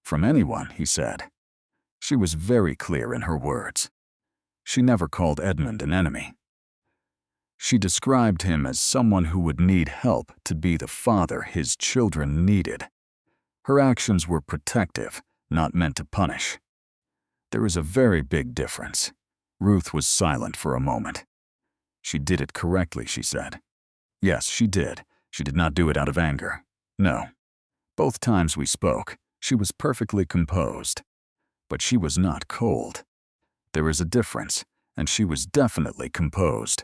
From anyone, he said. She was very clear in her words. She never called Edmund an enemy. She described him as someone who would need help to be the father his children needed. Her actions were protective, not meant to punish. There is a very big difference. Ruth was silent for a moment. She did it correctly, she said. Yes, she did. She did not do it out of anger. No. Both times we spoke, she was perfectly composed. But she was not cold. There is a difference, and she was definitely composed.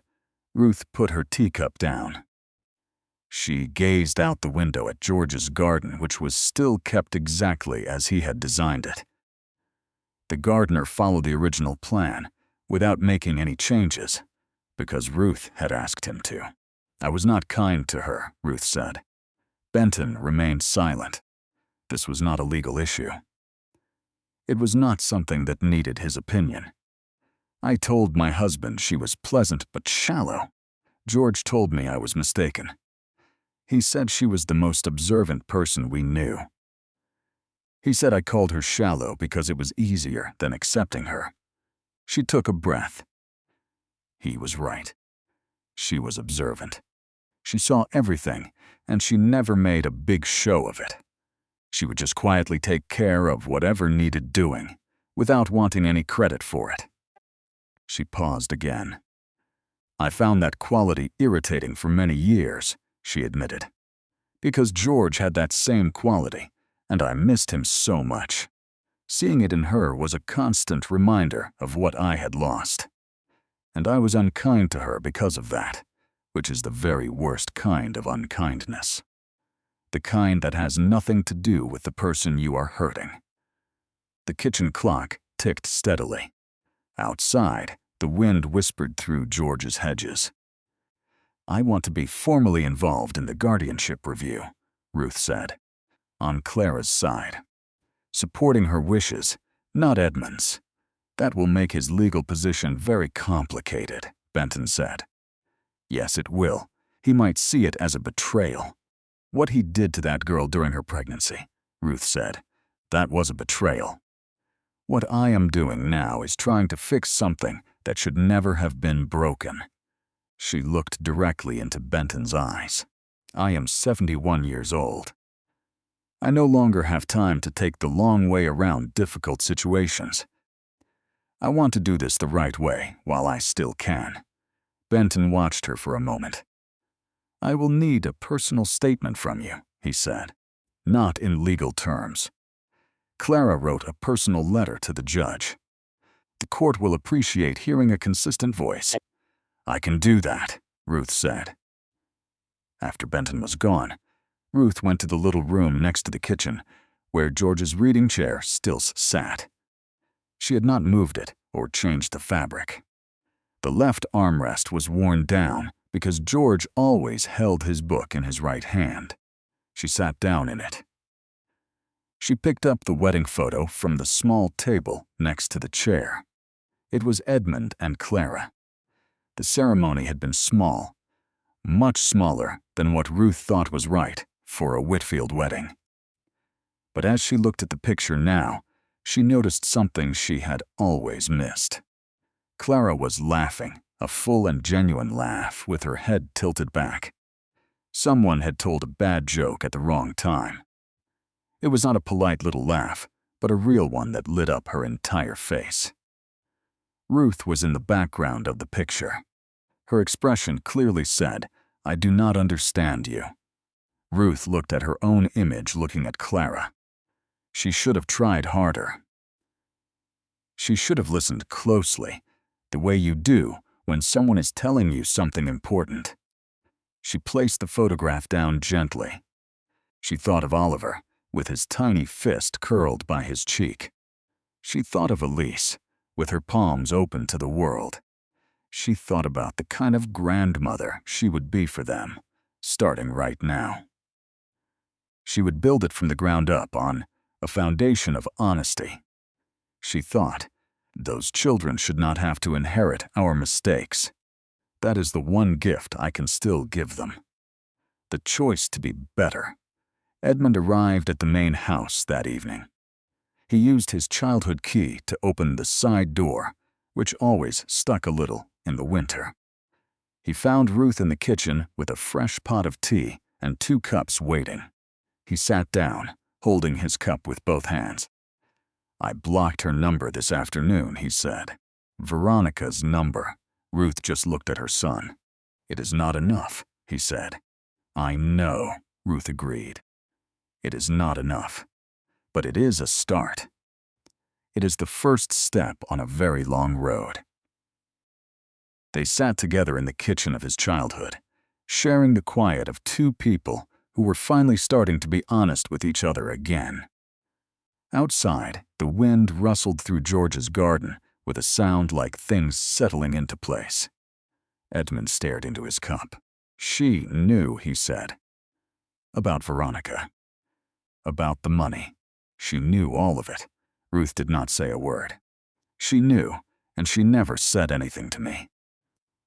Ruth put her teacup down. She gazed out the window at George's garden, which was still kept exactly as he had designed it. The gardener followed the original plan, without making any changes, because Ruth had asked him to. I was not kind to her, Ruth said. Benton remained silent. This was not a legal issue. It was not something that needed his opinion. I told my husband she was pleasant but shallow. George told me I was mistaken. He said she was the most observant person we knew. He said I called her shallow because it was easier than accepting her. She took a breath. He was right. She was observant. She saw everything, and she never made a big show of it. She would just quietly take care of whatever needed doing, without wanting any credit for it. She paused again. I found that quality irritating for many years, she admitted, because George had that same quality, and I missed him so much. Seeing it in her was a constant reminder of what I had lost. And I was unkind to her because of that, which is the very worst kind of unkindness. The kind that has nothing to do with the person you are hurting. The kitchen clock ticked steadily. Outside, the wind whispered through George's hedges. I want to be formally involved in the guardianship review, Ruth said, on Clara's side. Supporting her wishes, not Edmund's. That will make his legal position very complicated, Benton said. Yes, it will. He might see it as a betrayal. What he did to that girl during her pregnancy, Ruth said, that was a betrayal. What I am doing now is trying to fix something that should never have been broken. She looked directly into Benton's eyes. I am 71 years old. I no longer have time to take the long way around difficult situations. I want to do this the right way while I still can. Benton watched her for a moment. I will need a personal statement from you, he said. Not in legal terms. Clara wrote a personal letter to the judge. The court will appreciate hearing a consistent voice. I can do that, Ruth said. After Benton was gone, Ruth went to the little room next to the kitchen, where George's reading chair still sat. She had not moved it or changed the fabric. The left armrest was worn down because George always held his book in his right hand. She sat down in it. She picked up the wedding photo from the small table next to the chair. It was Edmund and Clara. The ceremony had been small, much smaller than what Ruth thought was right for a Whitfield wedding. But as she looked at the picture now, she noticed something she had always missed. Clara was laughing, a full and genuine laugh with her head tilted back. Someone had told a bad joke at the wrong time. It was not a polite little laugh, but a real one that lit up her entire face. Ruth was in the background of the picture. Her expression clearly said, I do not understand you. Ruth looked at her own image looking at Clara. She should have tried harder. She should have listened closely, the way you do when someone is telling you something important. She placed the photograph down gently. She thought of Oliver, with his tiny fist curled by his cheek. She thought of Elise, with her palms open to the world. She thought about the kind of grandmother she would be for them, starting right now. She would build it from the ground up on a foundation of honesty. She thought, those children should not have to inherit our mistakes. That is the one gift I can still give them. The choice to be better. Edmund arrived at the main house that evening. He used his childhood key to open the side door, which always stuck a little in the winter. He found Ruth in the kitchen with a fresh pot of tea and 2 cups waiting. He sat down, holding his cup with both hands. "I blocked her number this afternoon," he said. "Veronica's number." Ruth just looked at her son. "It is not enough," he said. "I know," Ruth agreed. "It is not enough. But it is a start. It is the first step on a very long road." They sat together in the kitchen of his childhood, sharing the quiet of 2 people who were finally starting to be honest with each other again. Outside, the wind rustled through George's garden with a sound like things settling into place. Edmund stared into his cup. "She knew," he said. "About Veronica. About the money. She knew all of it." Ruth did not say a word. "She knew, and she never said anything to me.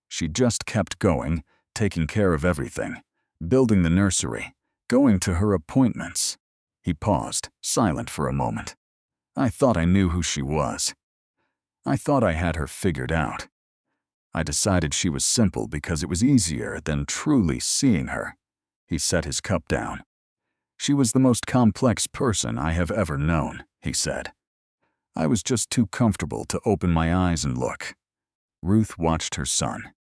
She just kept going, taking care of everything, building the nursery, going to her appointments." He paused, silent for a moment. "I thought I knew who she was. I thought I had her figured out. I decided she was simple because it was easier than truly seeing her." He set his cup down. "She was the most complex person I have ever known," he said. "I was just too comfortable to open my eyes and look." Ruth watched her son.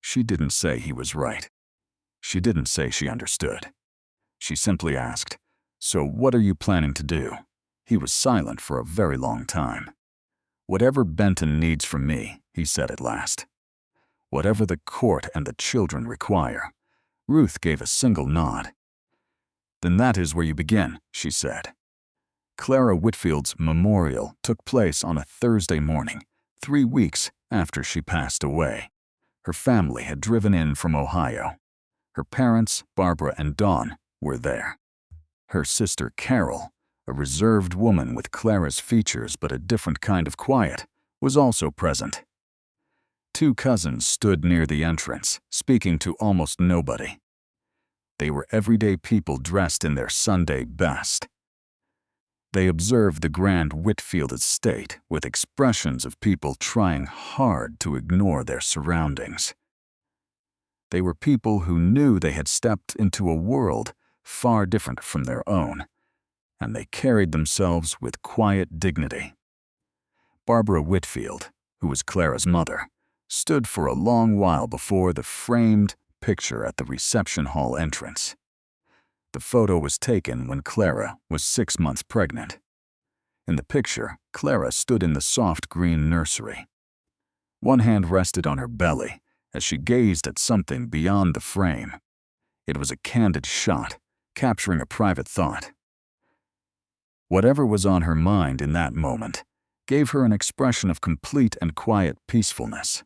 She didn't say he was right. She didn't say she understood. She simply asked, "So what are you planning to do?" He was silent for a very long time. "Whatever Benton needs from me," he said at last. "Whatever the court and the children require." Ruth gave a single nod. "Then that is where you begin," she said. Clara Whitfield's memorial took place on a Thursday morning, 3 weeks after she passed away. Her family had driven in from Ohio. Her parents, Barbara and Dawn, were there. Her sister Carol, a reserved woman with Clara's features but a different kind of quiet, was also present. 2 cousins stood near the entrance, speaking to almost nobody. They were everyday people dressed in their Sunday best. They observed the grand Whitfield estate with expressions of people trying hard to ignore their surroundings. They were people who knew they had stepped into a world far different from their own, and they carried themselves with quiet dignity. Barbara Whitfield, who was Clara's mother, stood for a long while before the framed picture at the reception hall entrance. The photo was taken when Clara was 6 months pregnant. In the picture, Clara stood in the soft green nursery. One hand rested on her belly as she gazed at something beyond the frame. It was a candid shot, capturing a private thought. Whatever was on her mind in that moment gave her an expression of complete and quiet peacefulness.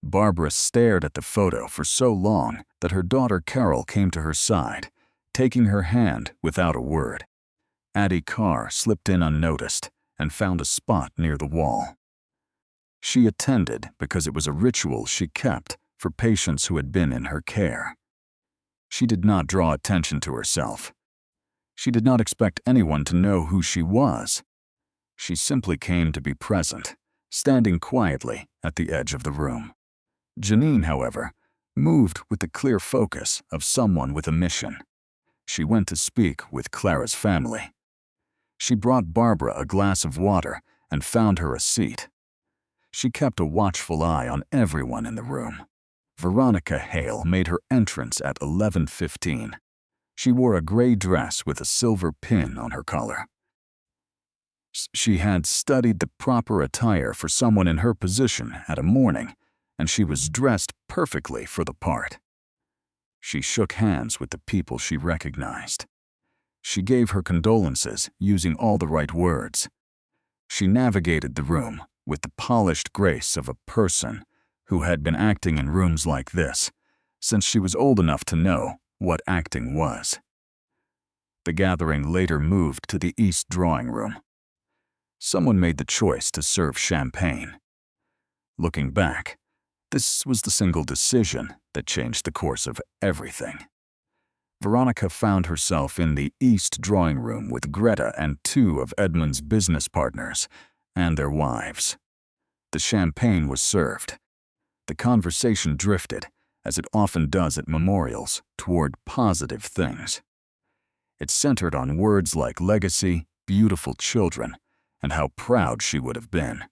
Barbara stared at the photo for so long that her daughter Carol came to her side, taking her hand without a word. Addie Carr slipped in unnoticed and found a spot near the wall. She attended because it was a ritual she kept for patients who had been in her care. She did not draw attention to herself. She did not expect anyone to know who she was. She simply came to be present, standing quietly at the edge of the room. Janine, however, moved with the clear focus of someone with a mission. She went to speak with Clara's family. She brought Barbara a glass of water and found her a seat. She kept a watchful eye on everyone in the room. Veronica Hale made her entrance at 11:15. She wore a gray dress with a silver pin on her collar. She had studied the proper attire for someone in her position at a morning, and she was dressed perfectly for the part. She shook hands with the people she recognized. She gave her condolences using all the right words. She navigated the room with the polished grace of a person who had been acting in rooms like this since she was old enough to know what acting was. The gathering later moved to the east drawing room. Someone made the choice to serve champagne. Looking back, this was the single decision that changed the course of everything. Veronica found herself in the east drawing room with Greta and two of Edmund's business partners and their wives. The champagne was served. The conversation drifted, as it often does at memorials, toward positive things. It centered on words like legacy, beautiful children, and how proud she would have been.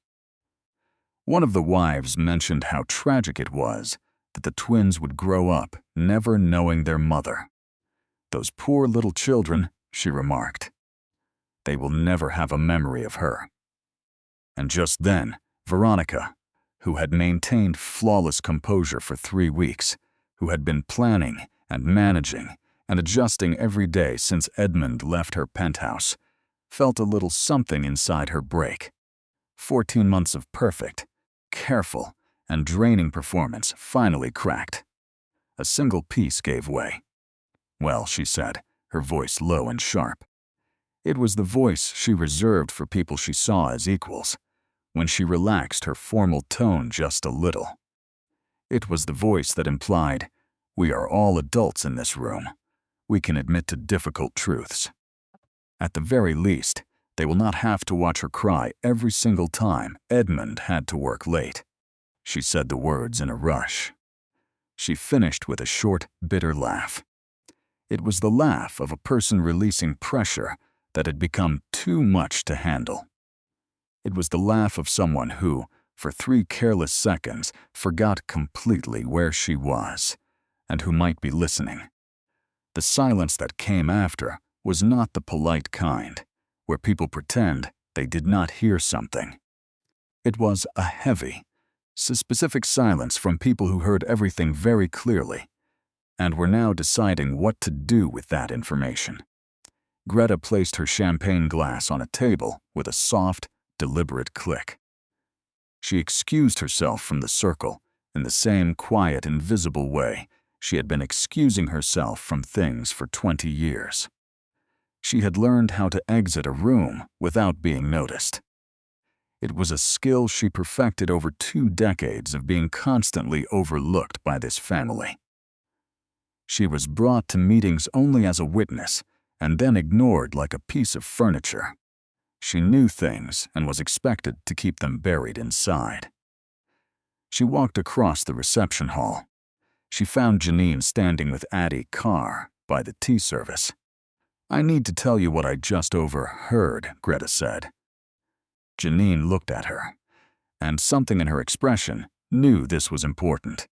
One of the wives mentioned how tragic it was that the twins would grow up never knowing their mother. "Those poor little children," she remarked. "They will never have a memory of her." And just then, Veronica, who had maintained flawless composure for 3 weeks, who had been planning and managing and adjusting every day since Edmund left her penthouse, felt a little something inside her break. 14 months of perfect, careful, and draining performance finally cracked. A single piece gave way. "Well," she said, her voice low and sharp. It was the voice she reserved for people she saw as equals, when she relaxed her formal tone just a little. It was the voice that implied, "We are all adults in this room. We can admit to difficult truths. At the very least, they will not have to watch her cry every single time Edmund had to work late." She said the words in a rush. She finished with a short, bitter laugh. It was the laugh of a person releasing pressure that had become too much to handle. It was the laugh of someone who, for 3 careless seconds, forgot completely where she was, and who might be listening. The silence that came after was not the polite kind, where people pretend they did not hear something. It was a heavy, specific silence from people who heard everything very clearly, and were now deciding what to do with that information. Greta placed her champagne glass on a table with a soft, deliberate click. She excused herself from the circle in the same quiet, invisible way she had been excusing herself from things for 20 years. She had learned how to exit a room without being noticed. It was a skill she perfected over 2 decades of being constantly overlooked by this family. She was brought to meetings only as a witness and then ignored like a piece of furniture. She knew things and was expected to keep them buried inside. She walked across the reception hall. She found Janine standing with Addie Carr by the tea service. "I need to tell you what I just overheard," Greta said. Janine looked at her, and something in her expression knew this was important.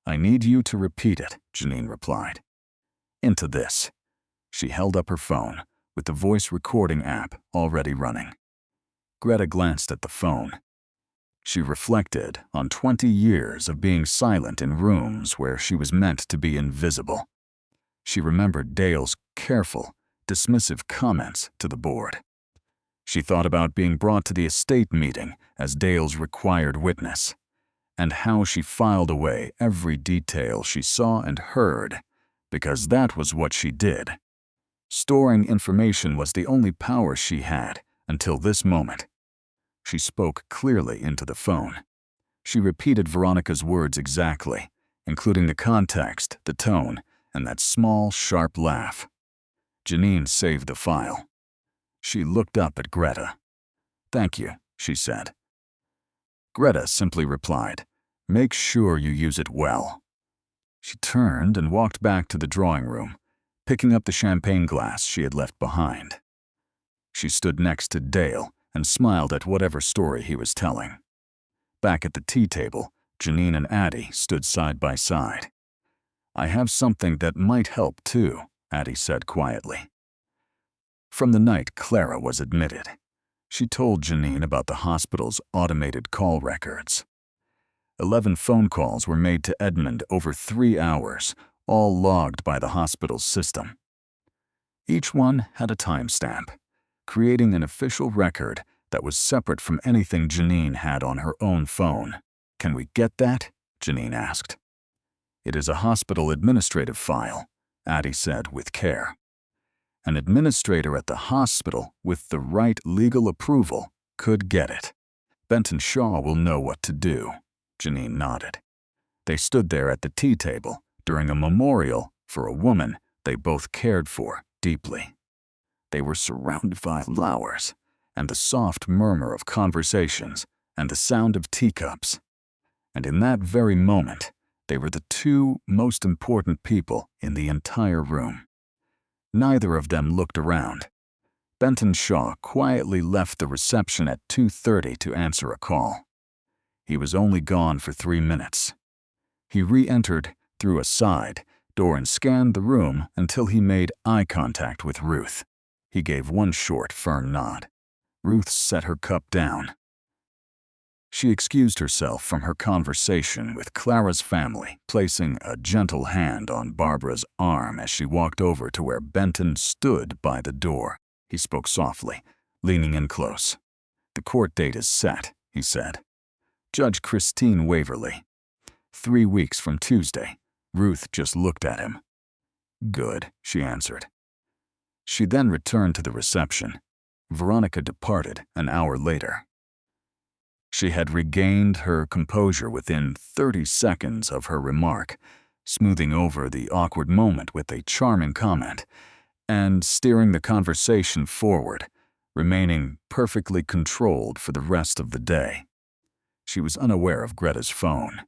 "I need you to repeat it," Janine replied. "Into this." She held up her phone, with the voice recording app already running. Greta glanced at the phone. She reflected on 20 years of being silent in rooms where she was meant to be invisible. She remembered Dale's careful, dismissive comments to the board. She thought about being brought to the estate meeting as Dale's required witness, and how she filed away every detail she saw and heard, because that was what she did. Storing information was the only power she had until this moment. She spoke clearly into the phone. She repeated Veronica's words exactly, including the context, the tone, and that small, sharp laugh. Janine saved the file. She looked up at Greta. "Thank you," she said. Greta simply replied, "Make sure you use it well." She turned and walked back to the drawing room, picking up the champagne glass she had left behind. She stood next to Dale and smiled at whatever story he was telling. Back at the tea table, Janine and Addie stood side by side. "I have something that might help too," Addie said quietly. From the night Clara was admitted, she told Janine about the hospital's automated call records. 11 phone calls were made to Edmund over 3 hours, all logged by the hospital's system. Each one had a timestamp, creating an official record that was separate from anything Janine had on her own phone. "Can we get that?" Janine asked. "It is a hospital administrative file," Addie said with care. An administrator at the hospital with the right legal approval could get it. Benton Shaw will know what to do, Janine nodded. They stood there at the tea table during a memorial for a woman they both cared for deeply. They were surrounded by flowers and the soft murmur of conversations and the sound of teacups. And in that very moment, they were the two most important people in the entire room. Neither of them looked around. Benton Shaw quietly left the reception at 2:30 to answer a call. He was only gone for 3 minutes. He re-entered through a side door and scanned the room until he made eye contact with Ruth. He gave one short, firm nod. Ruth set her cup down. She excused herself from her conversation with Clara's family, placing a gentle hand on Barbara's arm as she walked over to where Benton stood by the door. He spoke softly, leaning in close. "The court date is set," he said. "Judge Christine Waverly. 3 weeks from Tuesday." Ruth just looked at him. "Good," she answered. She then returned to the reception. Veronica departed an hour later. She had regained her composure within 30 seconds of her remark, smoothing over the awkward moment with a charming comment, and steering the conversation forward, remaining perfectly controlled for the rest of the day. She was unaware of Greta's phone.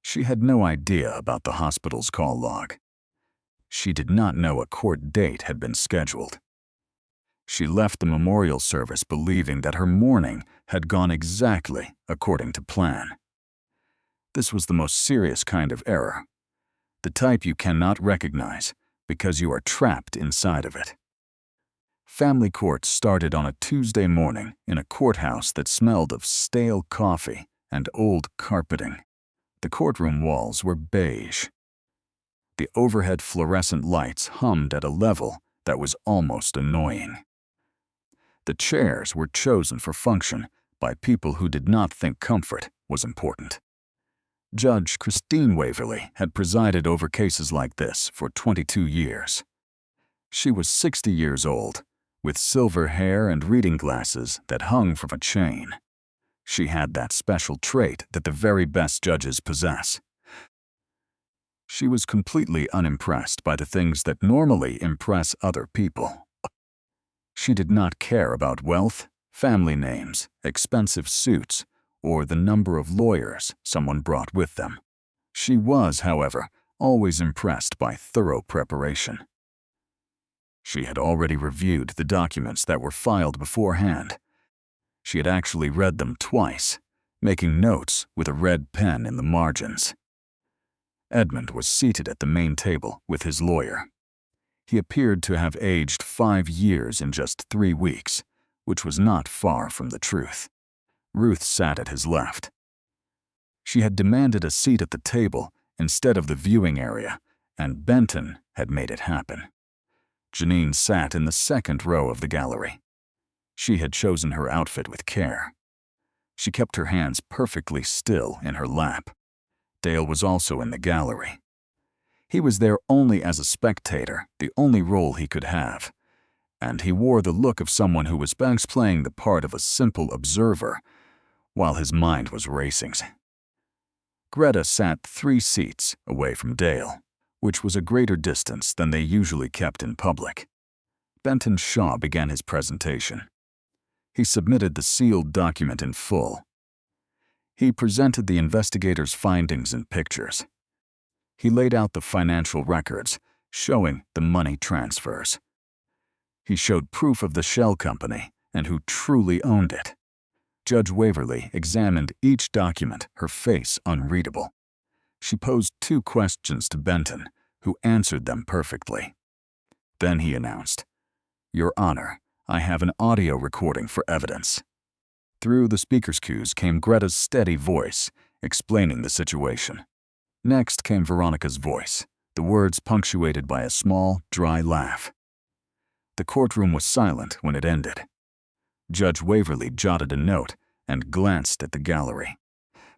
She had no idea about the hospital's call log. She did not know a court date had been scheduled. She left the memorial service believing that her morning had gone exactly according to plan. This was the most serious kind of error, the type you cannot recognize because you are trapped inside of it. Family court started on a Tuesday morning in a courthouse that smelled of stale coffee and old carpeting. The courtroom walls were beige. The overhead fluorescent lights hummed at a level that was almost annoying. The chairs were chosen for function by people who did not think comfort was important. Judge Christine Waverly had presided over cases like this for 22 years. She was 60 years old, with silver hair and reading glasses that hung from a chain. She had that special trait that the very best judges possess. She was completely unimpressed by the things that normally impress other people. She did not care about wealth, family names, expensive suits, or the number of lawyers someone brought with them. She was, however, always impressed by thorough preparation. She had already reviewed the documents that were filed beforehand. She had actually read them twice, making notes with a red pen in the margins. Edmund was seated at the main table with his lawyer. He appeared to have aged 5 years in just 3 weeks, which was not far from the truth. Ruth sat at his left. She had demanded a seat at the table instead of the viewing area, and Benton had made it happen. Janine sat in the second row of the gallery. She had chosen her outfit with care. She kept her hands perfectly still in her lap. Dale was also in the gallery. He was there only as a spectator, the only role he could have, and he wore the look of someone who was playing the part of a simple observer while his mind was racing. Greta sat 3 seats away from Dale, which was a greater distance than they usually kept in public. Benton Shaw began his presentation. He submitted the sealed document in full. He presented the investigator's findings in pictures. He laid out the financial records, showing the money transfers. He showed proof of the shell company and who truly owned it. Judge Waverly examined each document, her face unreadable. She posed 2 questions to Benton, who answered them perfectly. Then he announced, "Your Honor, I have an audio recording for evidence." Through the speaker's cues came Greta's steady voice, explaining the situation. Next came Veronica's voice, the words punctuated by a small, dry laugh. The courtroom was silent when it ended. Judge Waverly jotted a note and glanced at the gallery.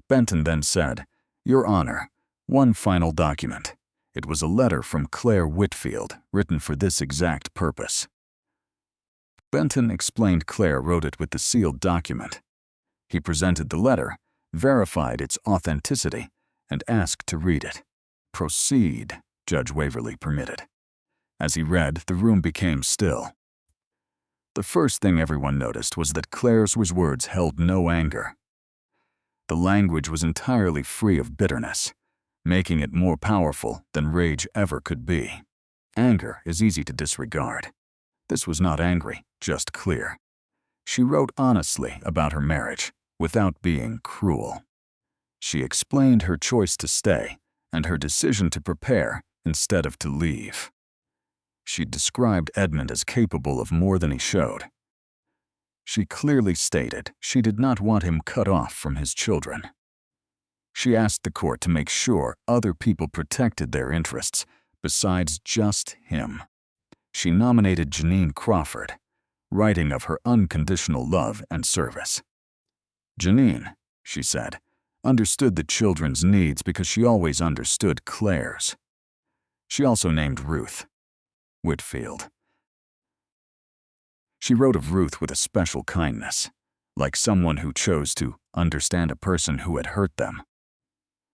Benton then said, "Your Honor, one final document. It was a letter from Claire Whitfield, written for this exact purpose. Benton explained Claire wrote it with the sealed document. He presented the letter, verified its authenticity, and asked to read it. "Proceed," Judge Waverly permitted. As he read, the room became still. The first thing everyone noticed was that Claire's words held no anger. The language was entirely free of bitterness, making it more powerful than rage ever could be. Anger is easy to disregard. This was not angry, just clear. She wrote honestly about her marriage, without being cruel. She explained her choice to stay and her decision to prepare instead of to leave. She described Edmund as capable of more than he showed. She clearly stated she did not want him cut off from his children. She asked the court to make sure other people protected their interests besides just him. She nominated Janine Crawford, writing of her unconditional love and service. Janine, she said, understood the children's needs because she always understood Claire's. She also named Ruth Whitfield. She wrote of Ruth with a special kindness, like someone who chose to understand a person who had hurt them.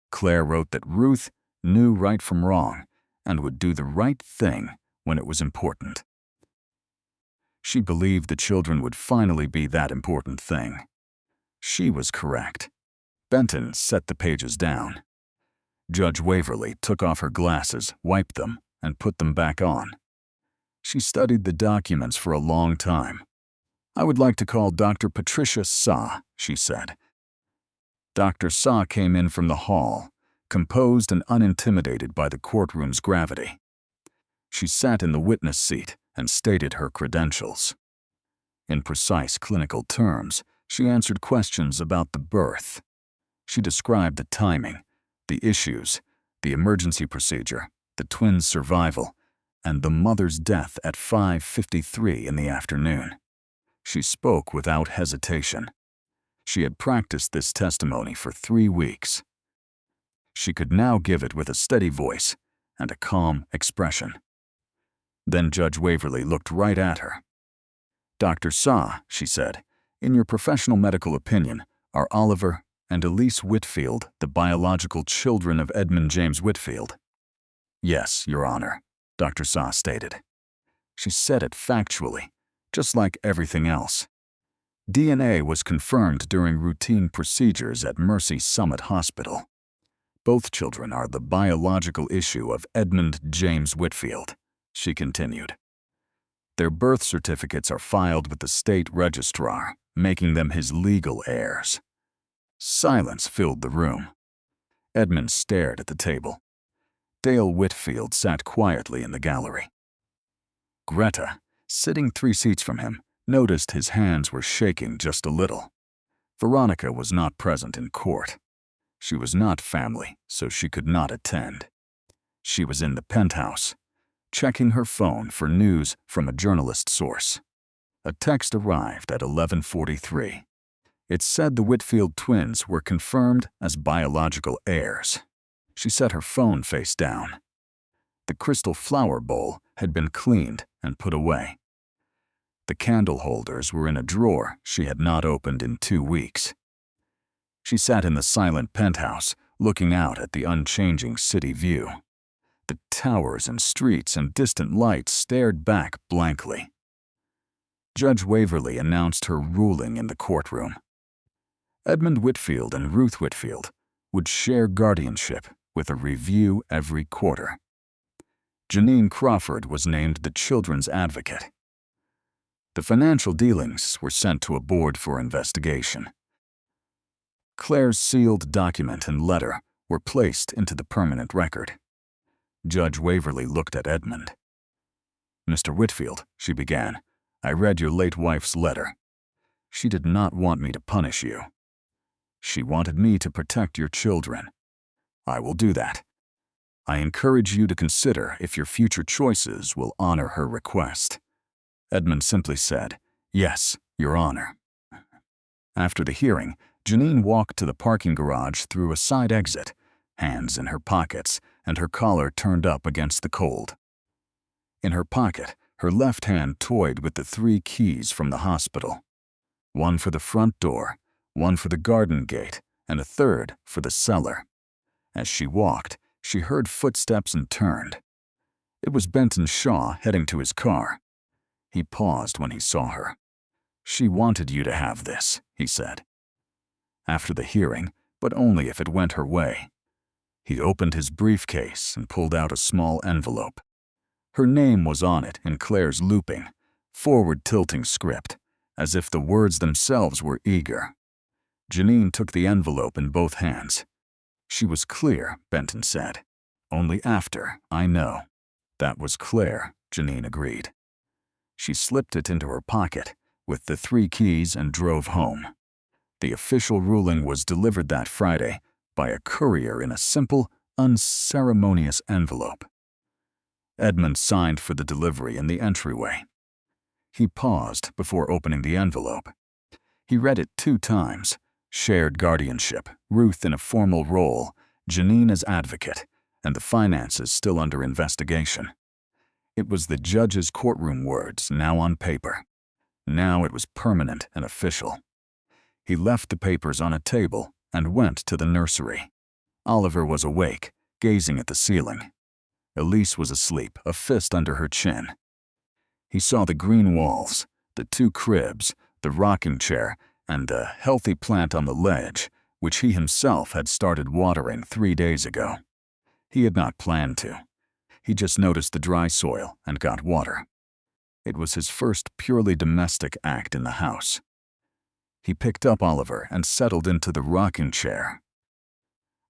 Claire wrote that Ruth knew right from wrong and would do the right thing when it was important. She believed the children would finally be that important thing. She was correct. Benton set the pages down. Judge Waverly took off her glasses, wiped them, and put them back on. She studied the documents for a long time. "I would like to call Dr. Patricia Saw," she said. Dr. Saw came in from the hall, composed and unintimidated by the courtroom's gravity. She sat in the witness seat and stated her credentials. In precise clinical terms, she answered questions about the birth. She described the timing, the issues, the emergency procedure, the twins' survival, and the mother's death at 5:53 in the afternoon. She spoke without hesitation. She had practiced this testimony for 3 weeks. She could now give it with a steady voice and a calm expression. Then Judge Waverly looked right at her. "Dr. Saw," she said, "in your professional medical opinion, are Oliver and Elise Whitfield the biological children of Edmund James Whitfield?" "Yes, Your Honor," Dr. Saw stated. She said it factually, just like everything else. DNA was confirmed during routine procedures at Mercy Summit Hospital. Both children are the biological issue of Edmund James Whitfield, she continued. Their birth certificates are filed with the state registrar, making them his legal heirs. Silence filled the room. Edmund stared at the table. Dale Whitfield sat quietly in the gallery. Greta, sitting 3 seats from him, noticed his hands were shaking just a little. Veronica was not present in court. She was not family, so she could not attend. She was in the penthouse, checking her phone for news from a journalist source. A text arrived at 11:43. It said the Whitfield twins were confirmed as biological heirs. She set her phone face down. The crystal flower bowl had been cleaned and put away. The candle holders were in a drawer she had not opened in 2 weeks. She sat in the silent penthouse, looking out at the unchanging city view. The towers and streets and distant lights stared back blankly. Judge Waverly announced her ruling in the courtroom. Edmund Whitfield and Ruth Whitfield would share guardianship with a review every quarter. Janine Crawford was named the children's advocate. The financial dealings were sent to a board for investigation. Claire's sealed document and letter were placed into the permanent record. Judge Waverly looked at Edmund. "Mr. Whitfield," she began, "I read your late wife's letter. She did not want me to punish you. She wanted me to protect your children. I will do that. I encourage you to consider if your future choices will honor her request." Edmund simply said, "Yes, Your Honor." After the hearing, Janine walked to the parking garage through a side exit, hands in her pockets and her collar turned up against the cold. In her pocket, her left hand toyed with the 3 keys from the hospital. One for the front door, one for the garden gate, and a third for the cellar. As she walked, she heard footsteps and turned. It was Benton Shaw heading to his car. He paused when he saw her. "She wanted you to have this," he said. After the hearing, but only if it went her way. He opened his briefcase and pulled out a small envelope. Her name was on it in Claire's looping, forward-tilting script, as if the words themselves were eager. Janine took the envelope in both hands. "She was clear," Benton said. "Only after, I know." "That was Claire," Janine agreed. She slipped it into her pocket with the 3 keys and drove home. The official ruling was delivered that Friday by a courier in a simple, unceremonious envelope. Edmund signed for the delivery in the entryway. He paused before opening the envelope. He read it 2 times. Shared guardianship, Ruth in a formal role, Janine as advocate, and the finances still under investigation. It was the judge's courtroom words, now on paper. Now it was permanent and official. He left the papers on a table and went to the nursery. Oliver was awake, gazing at the ceiling. Elise was asleep, a fist under her chin. He saw the green walls, the 2 cribs, the rocking chair, and the healthy plant on the ledge, which he himself had started watering 3 days ago. He had not planned to. He just noticed the dry soil and got water. It was his first purely domestic act in the house. He picked up Oliver and settled into the rocking chair.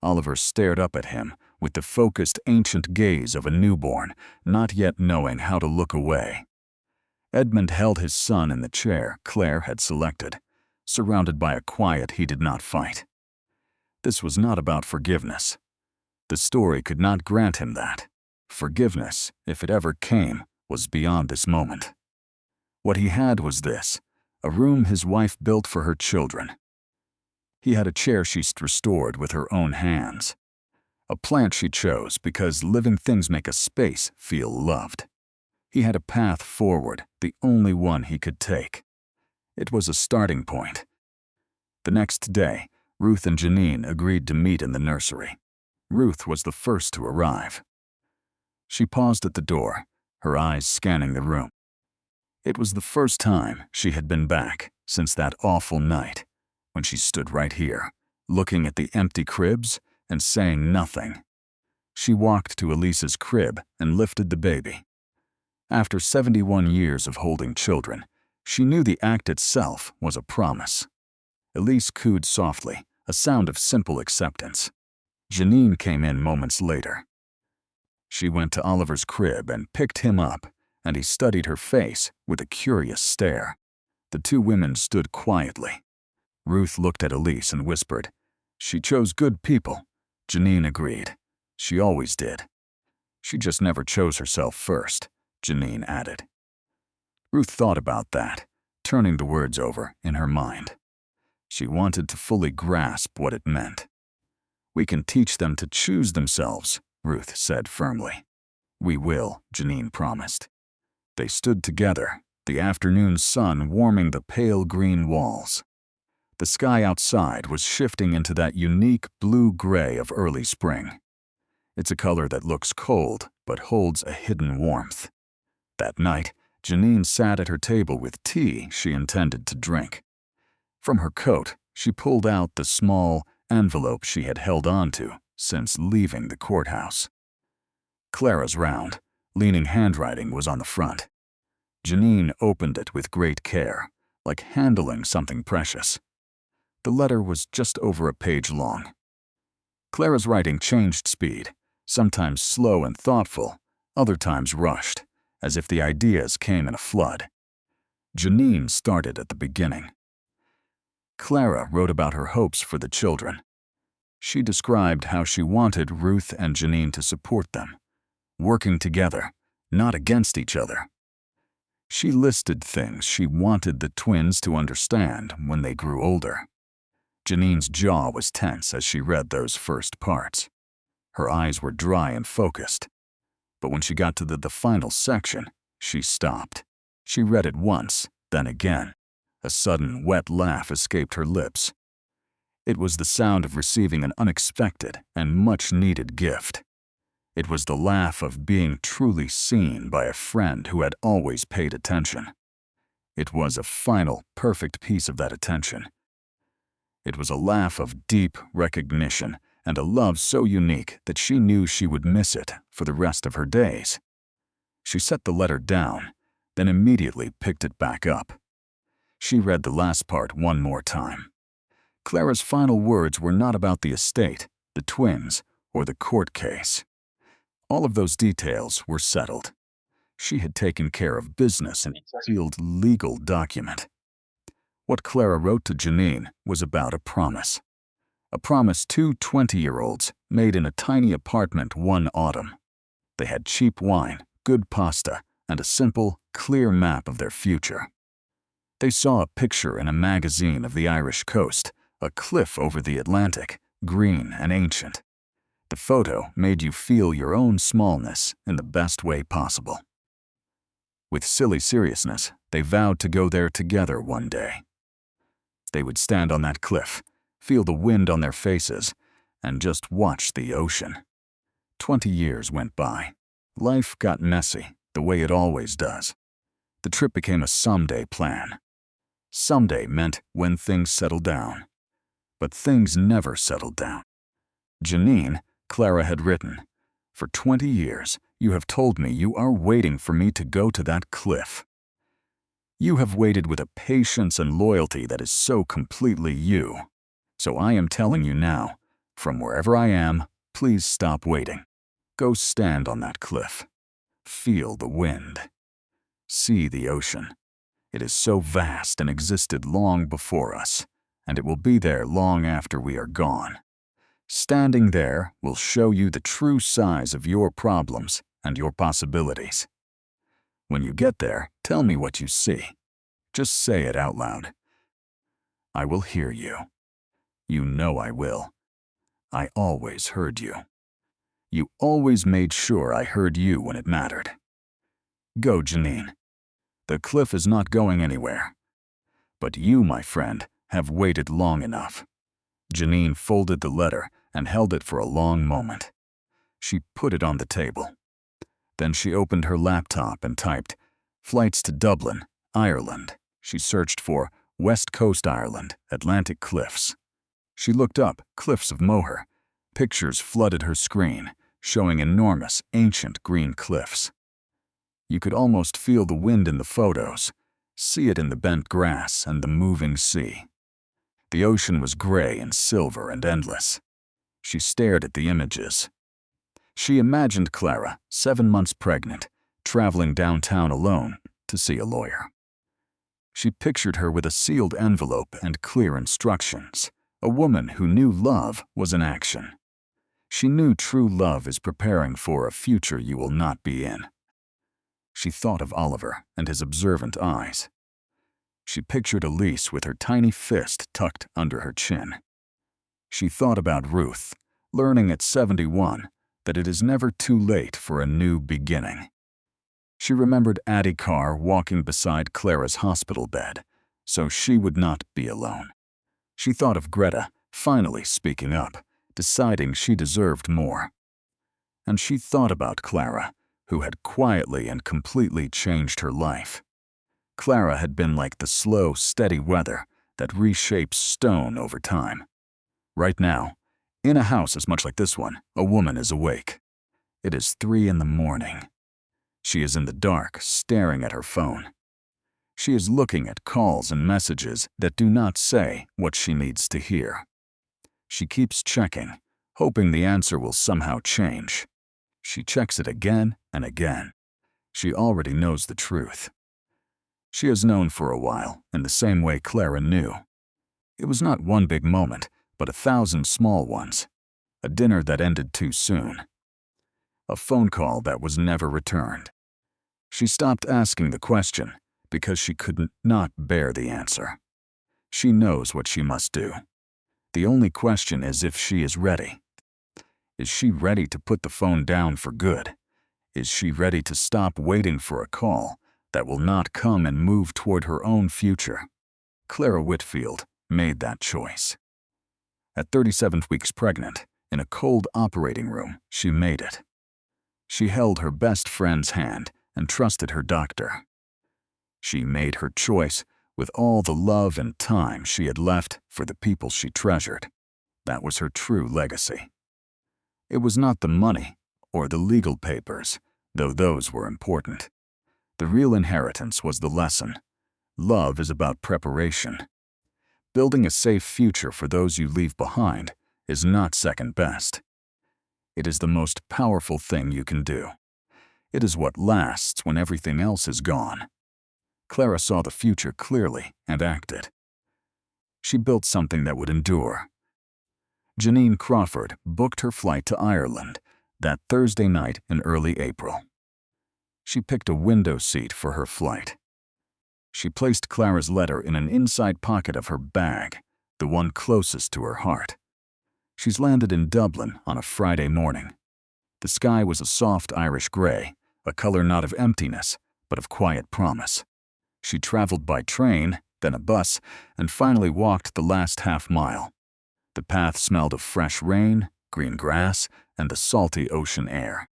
Oliver stared up at him with the focused, ancient gaze of a newborn, not yet knowing how to look away. Edmund held his son in the chair Claire had selected, surrounded by a quiet he did not fight. This was not about forgiveness. The story could not grant him that. Forgiveness, if it ever came, was beyond this moment. What he had was this: a room his wife built for her children. He had a chair she restored with her own hands. A plant she chose because living things make a space feel loved. He had a path forward, the only one he could take. It was a starting point. The next day, Ruth and Janine agreed to meet in the nursery. Ruth was the first to arrive. She paused at the door, her eyes scanning the room. It was the first time she had been back since that awful night, when she stood right here, looking at the empty cribs and saying nothing. She walked to Elise's crib and lifted the baby. After 71 years of holding children, she knew the act itself was a promise. Elise cooed softly, a sound of simple acceptance. Janine came in moments later. She went to Oliver's crib and picked him up, and he studied her face with a curious stare. The 2 women stood quietly. Ruth looked at Elise and whispered, "She chose good people." Janine agreed. She always did. "She just never chose herself first," Janine added. Ruth thought about that, turning the words over in her mind. She wanted to fully grasp what it meant. "We can teach them to choose themselves," Ruth said firmly. "We will," Janine promised. They stood together, the afternoon sun warming the pale green walls. The sky outside was shifting into that unique blue-gray of early spring. It's a color that looks cold but holds a hidden warmth. That night, Janine sat at her table with tea she intended to drink. From her coat, she pulled out the small envelope she had held onto since leaving the courthouse. Clara's round, leaning handwriting was on the front. Janine opened it with great care, like handling something precious. The letter was just over a page long. Clara's writing changed speed, sometimes slow and thoughtful, other times rushed, as if the ideas came in a flood. Janine started at the beginning. Clara wrote about her hopes for the children. She described how she wanted Ruth and Janine to support them, working together, not against each other. She listed things she wanted the twins to understand when they grew older. Janine's jaw was tense as she read those first parts. Her eyes were dry and focused. But when she got to the final section, she stopped. She read it once, then again. A sudden, wet laugh escaped her lips. It was the sound of receiving an unexpected and much-needed gift. It was the laugh of being truly seen by a friend who had always paid attention. It was a final, perfect piece of that attention. It was a laugh of deep recognition and a love so unique that she knew she would miss it for the rest of her days. She set the letter down, then immediately picked it back up. She read the last part one more time. Clara's final words were not about the estate, the twins, or the court case. All of those details were settled. She had taken care of business in a sealed legal document. What Clara wrote to Janine was about a promise. A promise two 20-year-olds made in a tiny apartment one autumn. They had cheap wine, good pasta, and a simple, clear map of their future. They saw a picture in a magazine of the Irish coast, a cliff over the Atlantic, green and ancient. The photo made you feel your own smallness in the best way possible. With silly seriousness, they vowed to go there together one day. They would stand on that cliff, feel the wind on their faces, and just watch the ocean. 20 years went by. Life got messy, the way it always does. The trip became a someday plan. Someday meant when things settled down. But things never settled down. Janine, Clara had written, "For 20 years, you have told me you are waiting for me to go to that cliff. You have waited with a patience and loyalty that is so completely you. So I am telling you now, from wherever I am, please stop waiting. Go stand on that cliff. Feel the wind. See the ocean. It is so vast and existed long before us, and it will be there long after we are gone. Standing there will show you the true size of your problems and your possibilities. When you get there, tell me what you see. Just say it out loud. I will hear you. You know I will. I always heard you. You always made sure I heard you when it mattered. Go, Janine. The cliff is not going anywhere. But you, my friend, have waited long enough." Janine folded the letter and held it for a long moment. She put it on the table. Then she opened her laptop and typed, "Flights to Dublin, Ireland." She searched for West Coast Ireland, Atlantic Cliffs. She looked up Cliffs of Moher. Pictures flooded her screen, showing enormous, ancient green cliffs. You could almost feel the wind in the photos, see it in the bent grass and the moving sea. The ocean was gray and silver and endless. She stared at the images. She imagined Clara, 7 months pregnant, traveling downtown alone to see a lawyer. She pictured her with a sealed envelope and clear instructions, a woman who knew love was in action. She knew true love is preparing for a future you will not be in. She thought of Oliver and his observant eyes. She pictured Elise with her tiny fist tucked under her chin. She thought about Ruth, learning at 71 that it is never too late for a new beginning. She remembered Addie Carr walking beside Clara's hospital bed, so she would not be alone. She thought of Greta finally speaking up, deciding she deserved more. And she thought about Clara, who had quietly and completely changed her life. Clara had been like the slow, steady weather that reshapes stone over time. Right now, in a house as much like this one, a woman is awake. It is 3 in the morning. She is in the dark, staring at her phone. She is looking at calls and messages that do not say what she needs to hear. She keeps checking, hoping the answer will somehow change. She checks it again and again. She already knows the truth. She has known for a while, in the same way Clara knew. It was not one big moment, but 1,000 small ones. A dinner that ended too soon. A phone call that was never returned. She stopped asking the question because she could not bear the answer. She knows what she must do. The only question is if she is ready. Is she ready to put the phone down for good? Is she ready to stop waiting for a call that will not come and move toward her own future? Clara Whitfield made that choice. At 37 weeks pregnant, in a cold operating room, she made it. She held her best friend's hand and trusted her doctor. She made her choice with all the love and time she had left for the people she treasured. That was her true legacy. It was not the money or the legal papers, though those were important. The real inheritance was the lesson. Love is about preparation. Building a safe future for those you leave behind is not second best. It is the most powerful thing you can do. It is what lasts when everything else is gone. Clara saw the future clearly and acted. She built something that would endure. Janine Crawford booked her flight to Ireland that Thursday night in early April. She picked a window seat for her flight. She placed Clara's letter in an inside pocket of her bag, the one closest to her heart. She's landed in Dublin on a Friday morning. The sky was a soft Irish gray, a color not of emptiness, but of quiet promise. She traveled by train, then a bus, and finally walked the last half-mile. The path smelled of fresh rain, green grass, and the salty ocean air.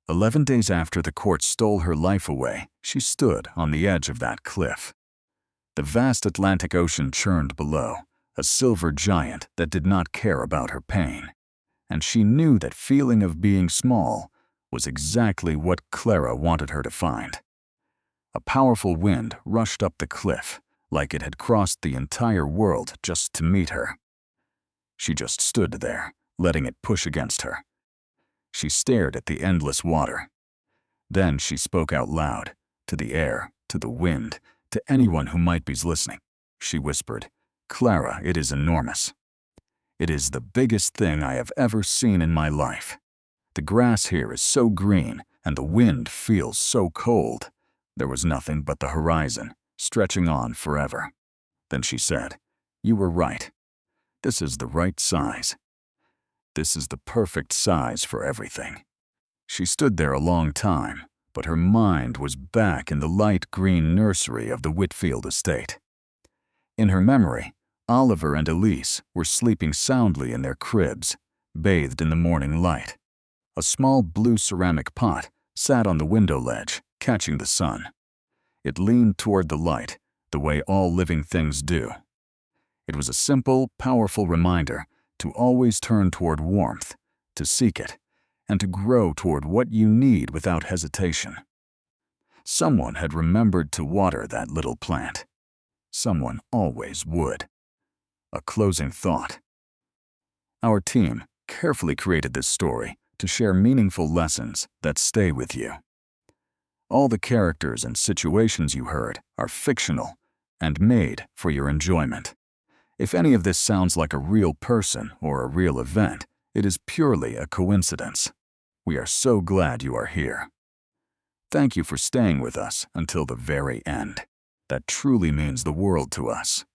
11 days after the court stole her life away, she stood on the edge of that cliff. The vast Atlantic Ocean churned below, a silver giant that did not care about her pain. And she knew that feeling of being small was exactly what Clara wanted her to find. A powerful wind rushed up the cliff, like it had crossed the entire world just to meet her. She just stood there, letting it push against her. She stared at the endless water. Then she spoke out loud, to the air, to the wind, to anyone who might be listening. She whispered, "Clara, it is enormous. It is the biggest thing I have ever seen in my life. The grass here is so green, and the wind feels so cold. There was nothing but the horizon, stretching on forever." Then she said, "You were right. This is the right size. This is the perfect size for everything." She stood there a long time, but her mind was back in the light green nursery of the Whitfield estate. In her memory, Oliver and Elise were sleeping soundly in their cribs, bathed in the morning light. A small blue ceramic pot sat on the window ledge, catching the sun. It leaned toward the light, the way all living things do. It was a simple, powerful reminder to always turn toward warmth, to seek it, and to grow toward what you need without hesitation. Someone had remembered to water that little plant. Someone always would. A closing thought. Our team carefully created this story to share meaningful lessons that stay with you. All the characters and situations you heard are fictional and made for your enjoyment. If any of this sounds like a real person or a real event, it is purely a coincidence. We are so glad you are here. Thank you for staying with us until the very end. That truly means the world to us.